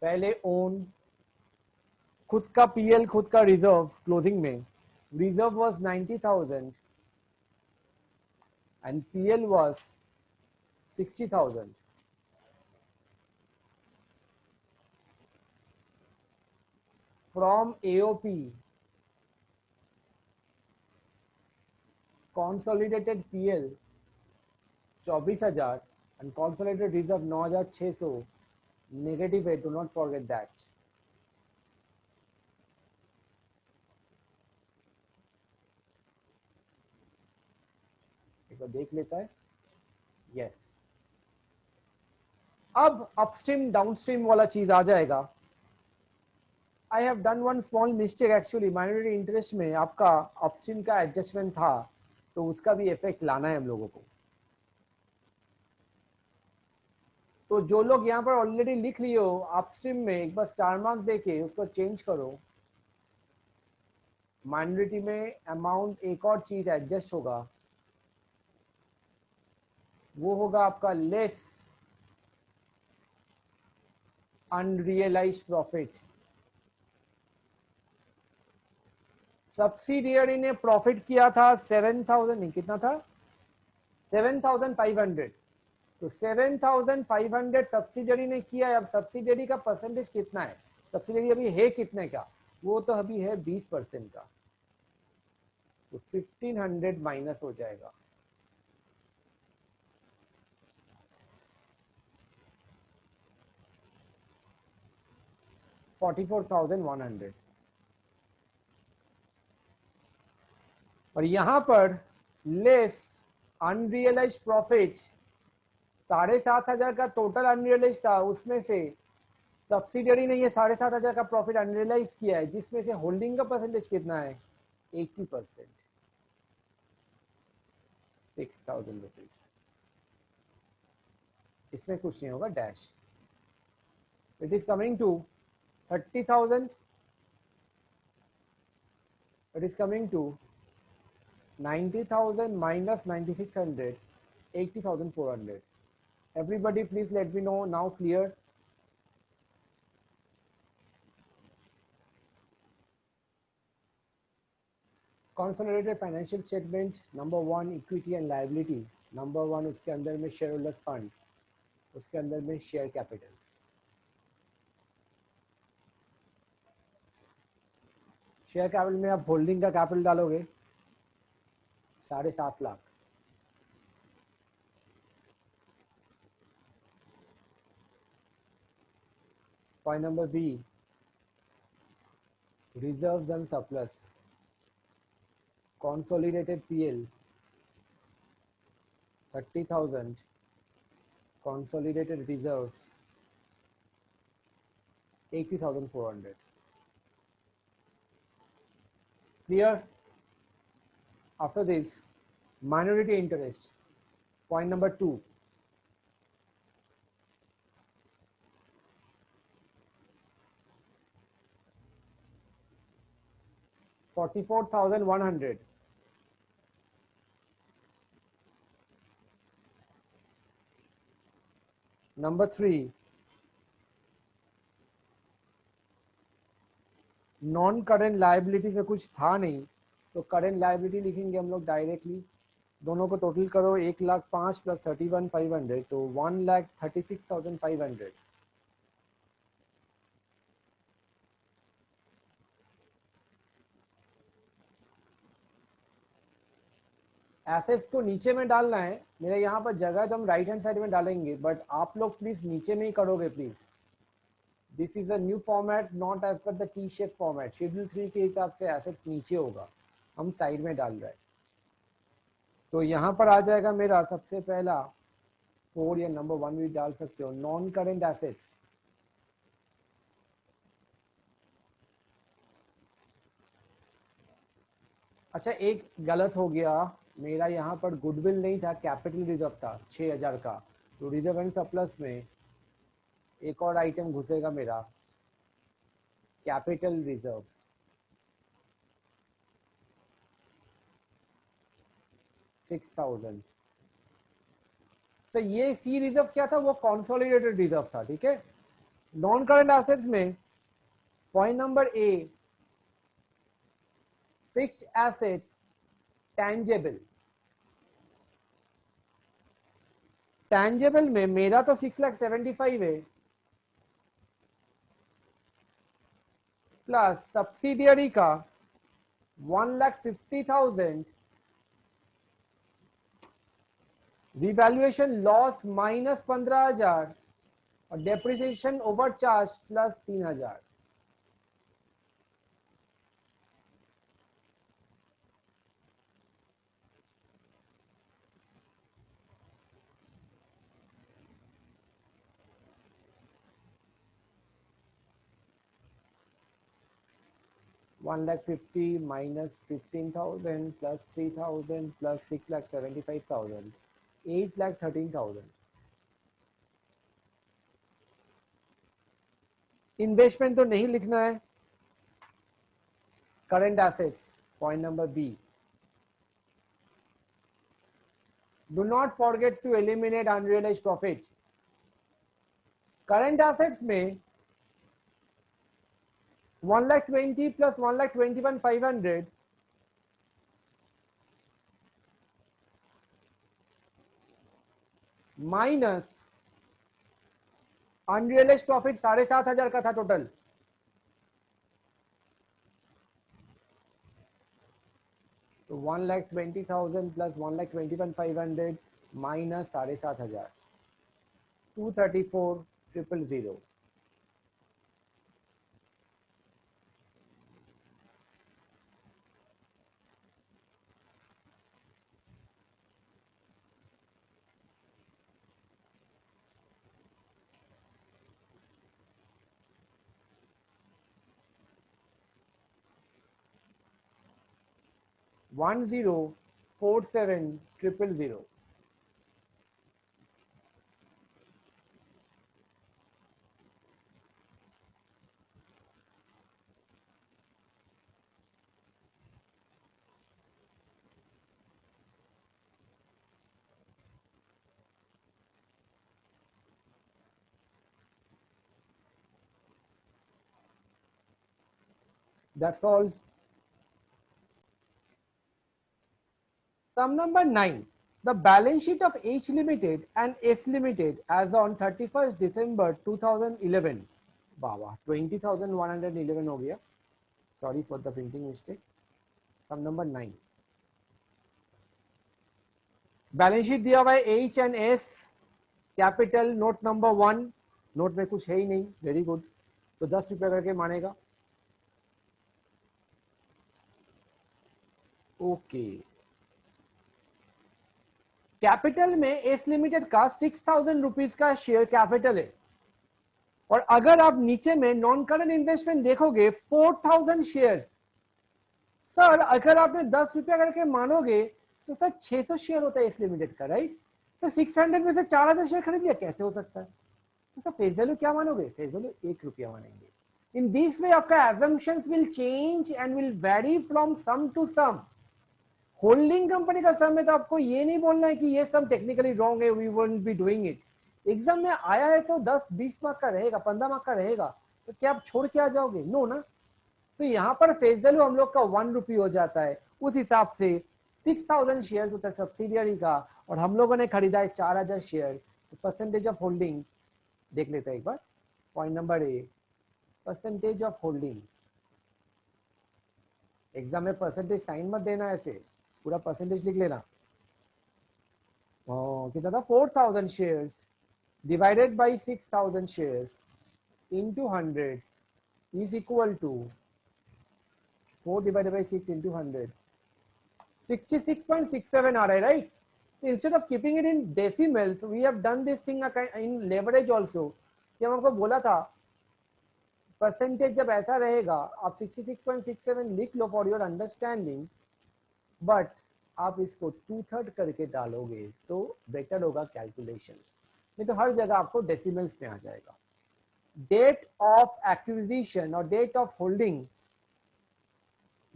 पहले ओन, खुद का पीएल, खुद का रिजर्व, क्लोजिंग में reserve was 90,000 and PL was 60,000। From AOP consolidated PL 24,000 and consolidated reserve 9,600 negative है, do not forget that। एक बार देख लेता है, यस। अब अपस्ट्रीम डाउनस्ट्रीम वाला चीज आ जाएगा। I have done one small mistake actually, minority interest में आपका अपस्ट्रीम का एडजस्टमेंट था, तो उसका भी इफेक्ट लाना है हम लोगों को। तो जो लोग यहाँ पर ऑलरेडी लिख लिए हो अपस्ट्रीम में, एक बार स्टार मार्क देके उसको चेंज करो। माइनॉरिटी में अमाउंट एक और चीज एडजस्ट होगा, वो होगा आपका लेस अनरियलाइज्ड प्रॉफिट। सब्सिडियरी ने प्रॉफिट किया था 7,000, नहीं कितना था, 7,500, तो 7,500 सब्सिडियरी ने किया है। अब सब्सिडियरी का परसेंटेज कितना है, सब्सिडियरी अभी है कितने का, वो तो अभी है 20% का, तो 1,500 माइनस हो जाएगा। $44,100। और यहां पर लेस अनरियलाइज्ड प्रॉफिट 7,500 का टोटल अनरियलाइज था, उसमें से सब्सिडियरी ने ये 7,500 का प्रॉफिट अनरियलाइज किया है, जिसमें से होल्डिंग का परसेंटेज कितना है, 80%, 6,000 रुपीज। इसमें कुछ नहीं होगा, dash. It is coming to 30,000, it is coming to 90,000 minus 9,600, 80,400। Everybody please let me know now. Clear? Consolidated financial statement number 1 equity and liabilities number 1 उसके अंदर में शेयर होल्डर्स फंड, उसके अंदर में शेयर कैपिटल। शेयर कैपिटल में आप holding का capital डालोगे 7.5 lakh. Point number B, reserves and surplus, consolidated PL 30,000, consolidated reserves 80,400. Clear? After this, minority interest. Point number 2. $44,100. Number 3, non current liabilities में कुछ था नहीं तो करेंट लाइबिलिटी लिखेंगे हम लोग डायरेक्टली। दोनों को टोटल करो 1,05,000 प्लस 31,500 तो 1,36,500। एसेट्स को नीचे में डालना है, मेरे यहाँ पर जगह है तो हम राइट हैंड साइड में डालेंगे, बट आप लोग प्लीज नीचे में ही करोगे please. This is a new format, not as per the T shape format. Schedule 3 के हिसाब से एसेट्स नीचे होगा, हम साइड में डाल रहे हैं। तो यहाँ पर आ जाएगा मेरा सबसे पहला 4 या नंबर 1 भी डाल सकते हो, नॉन करेंट एसेट्स। अच्छा एक गलत हो गया, मेरा यहाँ पर गुडविल नहीं था, कैपिटल रिजर्व था 6,000 का। तो रिजर्व एंड सरप्लस में एक और आइटम घुसेगा मेरा, कैपिटल रिजर्व्स 6,000। तो ये सी रिजर्व क्या था, वो कंसोलिडेटेड रिजर्व था, ठीक है। नॉन करंट एसेट्स में पॉइंट नंबर ए, फिक्स्ड एसेट्स टैंजेबल। टैंजेबल में मेरा तो 6,75,000 है, प्लस सब्सिडियरी का 1,50,000, रिवैल्यूएशन लॉस माइनस 15,000 और depreciation overcharge plus 3,000। $1,50,000 minus 15,000 plus 3,000 plus 6,75,000, 8,13,000। Investment तो नहीं लिखना है। Current assets point number B, do not forget to eliminate unrealized profit. Current assets में 1,20,000 plus 1,21,500 माइनस अनरियलाइज्ड प्रॉफिट 7,500 का था टोटल। तो 1,20,000 plus 1,21,500 minus 7,500, 234,000। 10,47,000। That's all. Sum number 9. The balance sheet of H Limited and S Limited as on 31st December 2011. बाबा 20,111 हो गया. Sorry for the printing mistake. Sum number 9. Balance sheet दिया हुआ है H and S. Capital note number 1. Note में कुछ है ही नहीं. Very good. तो 10 रुपये करके मानेगा. ओके. कैपिटल में एस लिमिटेड का 6,000 रुपीज का शेयर कैपिटल है. और अगर आप नीचे में नॉन करंट इन्वेस्टमेंट देखोगे 4,000 शेयर्स. सर अगर आपने 10 रुपया करके मानोगे तो सर 600 शेयर होता है एस लिमिटेड का, राइट. तो 600 में से 4,000 शेयर खरीद लिया, कैसे हो सकता है. तो सर फेस वैल्यू क्या मानोगे. फेस वैल्यू 1 रुपया मानेंगे. इन दिस वे आपका assumptions will change and will vary from sum to sum. Holding company का सम है तो आपको ये नहीं बोलना है कि ये सम टेक्निकली रॉन्ग है, we won't be doing it. Exam में आया है तो 10-20 मार्क का रहेगा, 15 मार्क का रहेगा. तो क्या आप छोड़ के आ जाओगे. नो ना. तो यहाँ पर फेस वैल्यू हम लोग का 1 रुपी हो जाता है. उस हिसाब से 6,000 शेयर होता है सब्सिडियरी का और हम लोगों ने खरीदा है 4,000 शेयर. तो परसेंटेज ऑफ होल्डिंग देख लेते हैं एक बार. Point number A, percentage of holding. Exam में परसेंटेज साइन मत देना, ऐसे पूरा परसेंटेज लिख लेना. कितना था. 4,000 shares divided by 6,000 shares into 100 is equal to 4 divided by 6 into 100. 66.67 आ रहा है, right. Instead of keeping it in decimals, we have done this thing in leverage also. कि हम आपको बोला था परसेंटेज जब ऐसा रहेगा आप 66.67 लिख लो फॉर योर अंडरस्टैंडिंग, बट आप इसको 2/3 करके डालोगे तो बेटर होगा कैलकुलेशंस. नहीं तो हर जगह आपको डेसिमल्स में आ जाएगा. डेट ऑफ एक्विजिशन और डेट ऑफ होल्डिंग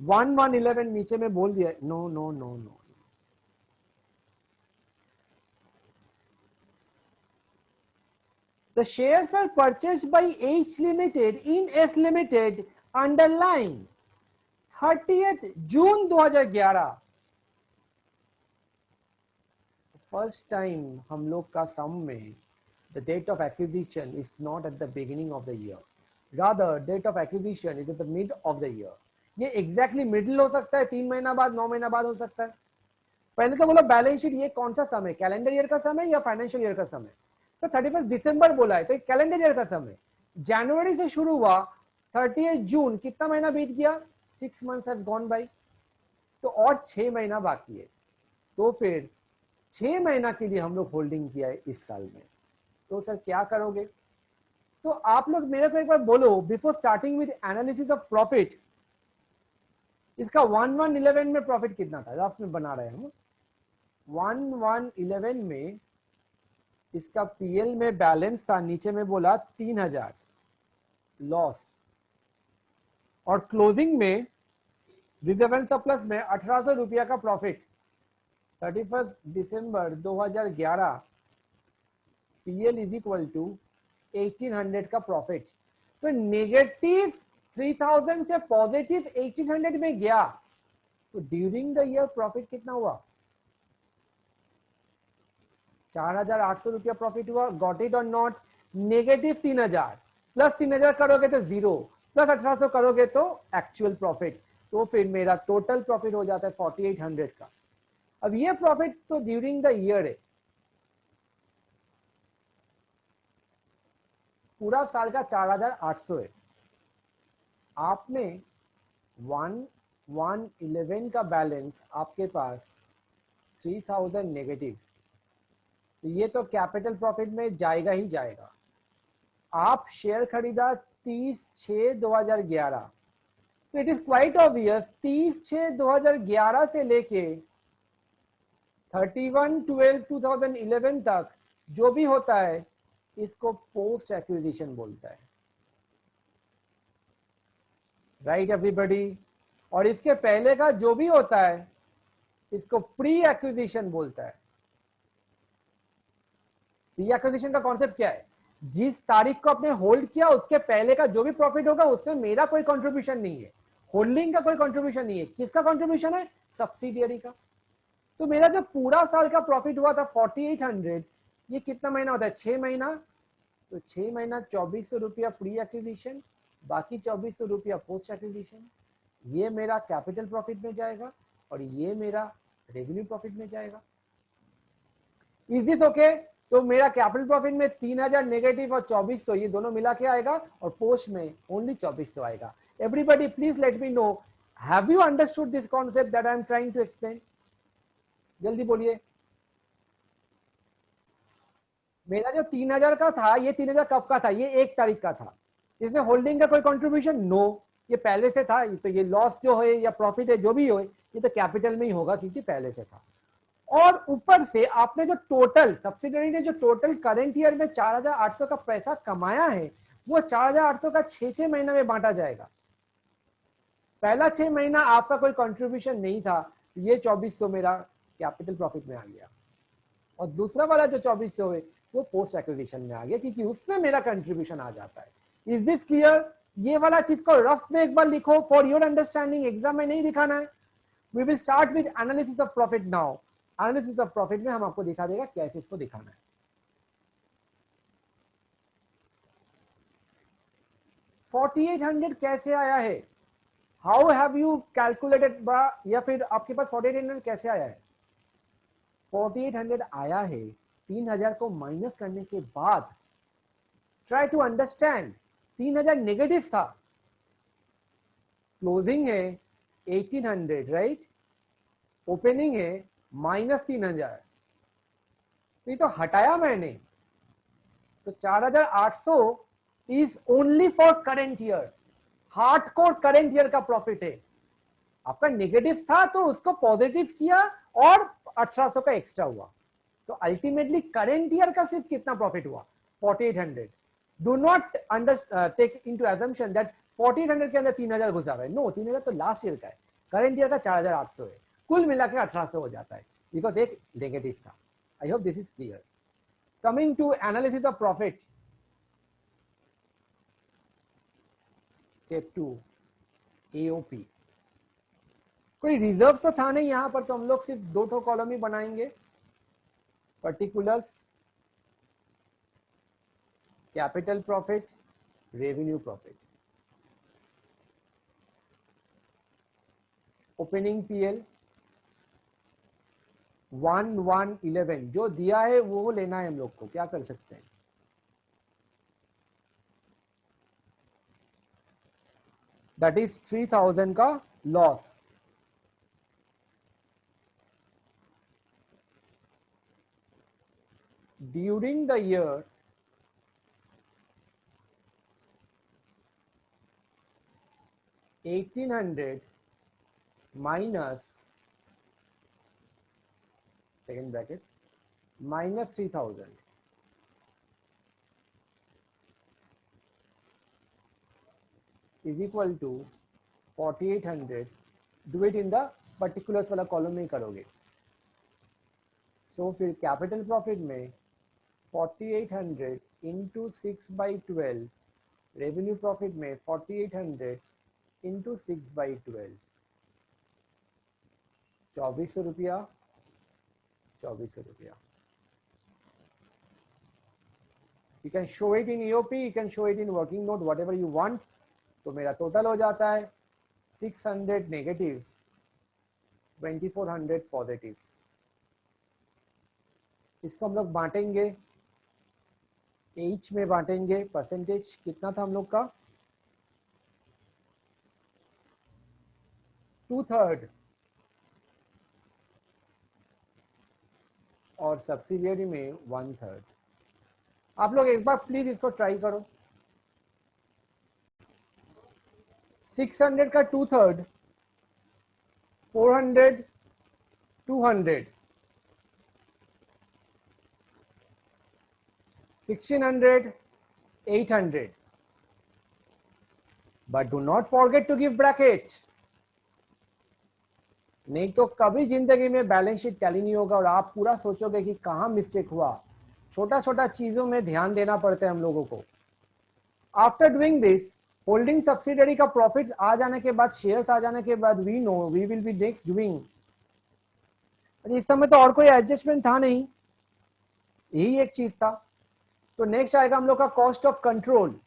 1/1/11 नीचे में बोल दिया. No no no no. The shares were purchased by H Limited in S Limited underline 30th June 2011. First time हम लोग का सम में the date of acquisition is not at the beginning of the year, rather date of acquisition is at the mid of the year. ये exactly middle हो सकता है, 3 महीना बाद, 9 महीना बाद हो सकता है. पहले तो बोलो बैलेंस शीट ये कौन सा सम है, कैलेंडर ईयर का सम है या फाइनेंशियल ईयर का सम है. तो 31 दिसंबर बोला है तो कैलेंडर ईयर का सम है. जनवरी से शुरू हुआ 30 जून, कितना महीना बीत गया. 6 months have gone by. तो और 6 महीना बाकी है. तो फिर 6 महीना के लिए हम लोग होल्डिंग किया है इस साल में. तो सर क्या करोगे. तो आप लोग मेरे को एक बार बोलो before starting with analysis of profit, इसका 1/1/11 में प्रॉफिट कितना था. रफ में बना रहे हैं हम. 1/1/11 में इसका पीएल में बैलेंस था, नीचे में बोला 3,000 लॉस, और क्लोजिंग में रिजर्व एंड सरप्लस में 1,800 रुपया का प्रॉफिट. 31 दिसंबर 2011 पीएल इज इक्वल टू 1,800 का प्रॉफिट. तो नेगेटिव 3,000 से पॉजिटिव 1,800 में गया. तो ड्यूरिंग द ईयर प्रॉफिट कितना हुआ. 4,800 रुपया प्रॉफिट हुआ. गॉट इट और नॉट. नेगेटिव 3,000 प्लस 3,000 करोगे तो 0, प्लस 1,800 करोगे तो एक्चुअल प्रॉफिट. तो फिर मेरा टोटल प्रॉफिट हो जाता है 4,800 का. अब ये प्रॉफिट तो ड्यूरिंग द ईयर है, पूरा साल का 4,800 है. आपने 1/1/11 का बैलेंस आपके पास 3,000 नेगेटिव, तो ये तो कैपिटल प्रॉफिट में जाएगा ही जाएगा. आप शेयर खरीदा 30/6/2011, तो इट इज क्वाइट ऑब्वियस 30/6/2011 से लेके 31/12/2011 तक जो भी होता है इसको पोस्ट एक्विजिशन बोलता है. Right everybody. और इसके पहले का जो भी होता है इसको प्री एक्विजिशन बोलता है. प्री एक्विजिशन का कॉन्सेप्ट क्या है. जिस तारीख को आपने होल्ड किया उसके पहले का जो भी प्रॉफिट होगा उसमें मेरा कोई कंट्रीब्यूशन नहीं है. होल्डिंग का कोई कंट्रीब्यूशन नहीं है। किसका कंट्रीब्यूशन है? सब्सिडियरी का। तो मेरा जो पूरा साल का प्रॉफिट हुआ था 4800, ये कितना महीना होता है? 6 महीना। तो 6 महीना 2400 रुपया प्री एक्विजिशन, बाकी 2400 रुपया पोस्ट एक्विजिशन। ये मेरा कैपिटल प्रॉफिट में जाएगा और ये मेरा रेवेन्यू प्रॉफिट में जाएगा। Is this okay? तो मेरा कैपिटल प्रॉफिट में 3000 नेगेटिव और 2400 ये दोनों मिला के आएगा और पोस्ट में ओनली 2400 आएगा। Everybody please let me know, have you understood this concept that I am trying to explain? जल्दी बोलिए। मेरा जो 3000 का था, ये 3000 कब का था? ये 1 तारीख का था। इसमें होल्डिंग का कोई कंट्रीब्यूशन? नो, ये पहले से था। तो ये लॉस जो है या प्रॉफिट है जो भी हो, ये तो कैपिटल में ही होगा क्योंकि पहले से था। और ऊपर से आपने जो टोटल सब्सिडरी ने जो टोटल करंट ईयर में 4800 का पैसा कमाया है, वो 4800 का 6 महीना में बांटा जाएगा। पहला 6 महीना आपका कोई कंट्रीब्यूशन नहीं था, ये 2400 मेरा कैपिटल प्रॉफिट में आ गया, और दूसरा वाला जो 2400 है वो पोस्ट एक्विजिशन में आ गया क्योंकि उसमें मेरा कंट्रीब्यूशन आ जाता है। Is this clear? ये वाला चीज को रफ में एक बार लिखो फॉर योर अंडरस्टैंडिंग, एग्जाम में नहीं दिखाना है। We will start with analysis of profit now. Analysis of profit में हम आपको दिखा देगा कैसे इसको दिखाना है। $4800 कैसे आया है? How have you calculated? या फिर आपके पास 4800 कैसे आया है? 4800 आया है 3000 को माइनस करने के बाद। Try to understand. 3000 नेगेटिव था, क्लोजिंग है 1800, राइट? ओपनिंग है -3000, तो ये तो हटाया मैंने। तो 4800 is only for current year, hardcore current year का प्रॉफिट है। आपका नेगेटिव था तो उसको पॉजिटिव किया और 1800 का एक्स्ट्रा हुआ। तो अल्टीमेटली करेंट ईयर का सिर्फ कितना प्रॉफिट हुआ? 4800। Do not take into assumption that 4800 के अंदर 3000 घुसा रहा है। नो, 3000 तो लास्ट ईयर का है, करेंट ईयर का 4800 है। कुल मिला के 1800 हो जाता है बिकॉज एक नेगेटिव था। I hope this is clear. Coming to analysis of profit, step 2 AOP. कोई रिजर्व तो था नहीं यहां पर, तो हम लोग सिर्फ 2 कॉलम ही बनाएंगे, particulars, capital profit, revenue profit. Opening PL 1111 जो दिया है वो लेना है हम लोग को। क्या कर सकते हैं? दैट इज 3000 का loss. During the year 1800 minus second bracket minus 3000 is equal to 4800। Do it in the particulars वाला कॉलम में ही करोगे। सो फिर कैपिटल प्रॉफिट में 4800 इंटू 6/12, रेवेन्यू प्रॉफिट में 4800 इंटू 6/12, 2400 रुपया, 2400 रुपया। You can show it in EOP, you can show it in working note, whatever you want। तो मेरा टोटल हो जाता है 600 नेगेटिव, 2400 पॉजिटिव। इसको हम लोग बांटेंगे, एच में बांटेंगे। परसेंटेज कितना था हम लोग का? 2/3 और सब्सिडियरी में 1/3। आप लोग एक बार प्लीज इसको ट्राई करो। 600 का 2/3, 400, 200, 1600, 800। But do not forget to give bracket, नहीं तो कभी जिंदगी में बैलेंस शीट टैली नहीं होगा और आप पूरा सोचोगे कि कहाँ मिस्टेक हुआ। छोटा छोटा चीजों में ध्यान देना पड़ता है हम लोगों को। After doing this holding subsidiary का प्रॉफिट्स आ जाने के बाद, शेयर्स आ जाने के बाद, we know we will be next doing, इस समय तो और कोई एडजस्टमेंट था नहीं, यही एक चीज था। तो नेक्स्ट आएगा हम लोग का cost of control.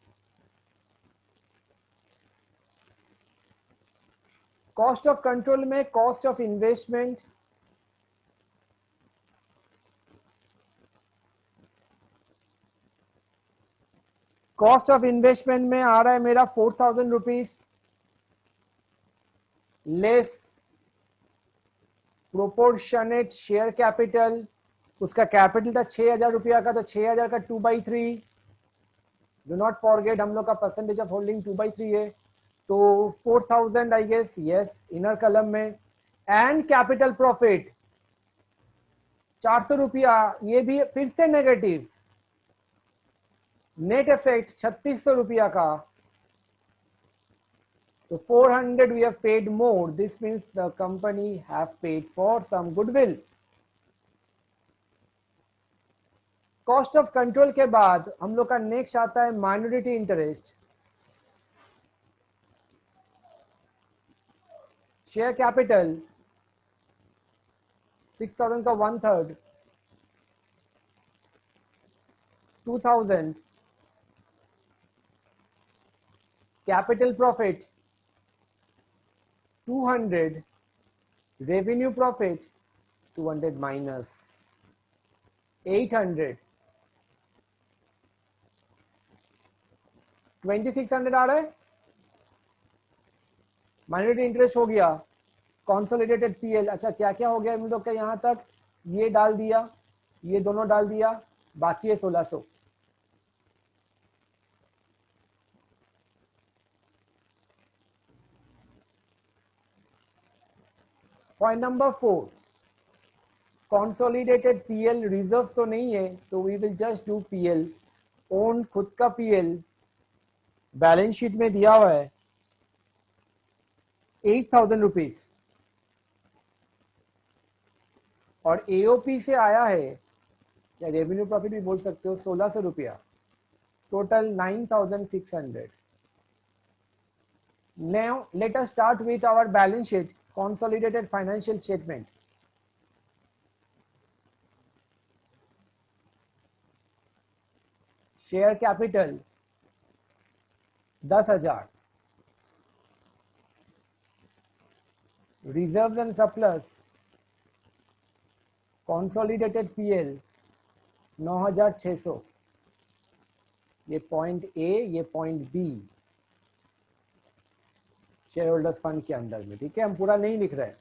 Cost of control में cost of investment, cost of investment में आ रहा है मेरा 4,000 rupees less proportionate share capital. उसका कैपिटल था 6,000 रुपया का, तो 6,000 का 2/3, डू नॉट फॉरगेट हम लोग का परसेंटेज ऑफ होल्डिंग 2/3 है, तो 4,000 आई गेस, यस इनर कलम में। एंड कैपिटल प्रॉफिट 400 रुपया, ये भी फिर से नेगेटिव। नेट इफेक्ट 3,600 रुपया का, तो 400 we have paid more. This means the company have paid for some goodwill. Cost of control के बाद हम लोग का नेक्स्ट आता है माइनॉरिटी इंटरेस्ट। शेयर कैपिटल 6,000 का 1/3, 2,000 capital profit 200, revenue profit 200 minus 800, 2,600 आ रहा है। माइनॉरिटी इंटरेस्ट हो गया, कंसोलिडेटेड पीएल। अच्छा क्या क्या हो गया हम लोग का यहां तक, ये डाल दिया, ये दोनों डाल दिया, बाकी है 1,600। Point number 4, consolidated PL reserve तो नहीं है, तो we will just do PL own, खुद का पीएल बैलेंस शीट में दिया हुआ है 8,000 रुपीज, और एओपी से आया है, या रेवेन्यू प्रॉफिट भी बोल सकते हो, 1,600 रुपया, total 9,600। Now let us start with our balance sheet, consolidated financial statement. Share capital 10,000, reserves and surplus consolidated PL 9,600, ये पॉइंट ए, ये point B shareholders fund के अंदर में, ठीक है, हम पूरा नहीं लिख रहे हैं।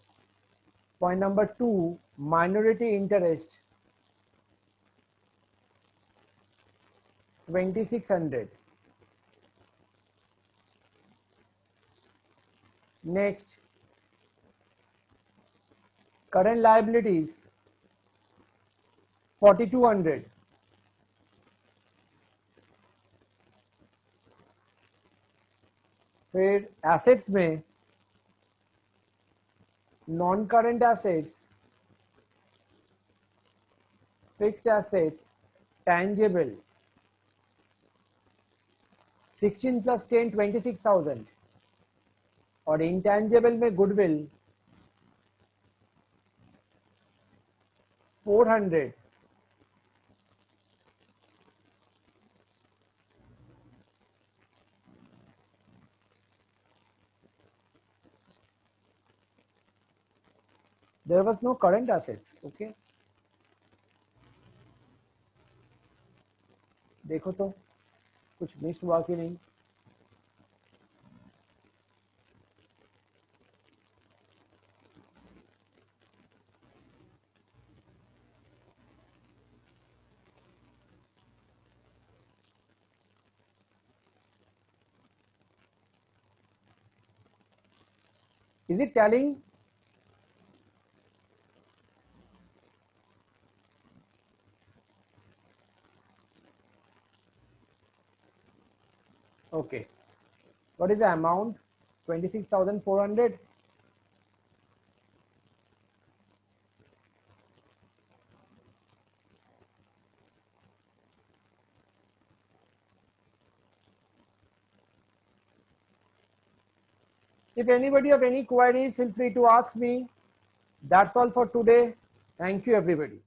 Point number 2, minority interest 2,600। Next, current liabilities 4,200। फिर एसेट्स में non current assets, fixed assets, tangible 16 + 10 26,000, और इंटैंजिबल में goodwill 400। There was no current assets, okay? देखो तो कुछ मिस हुआ कि नहीं। Is it telling? Okay. What is the amount? 26,400. If anybody of any queries, feel free to ask me. That's all for today. Thank you, everybody.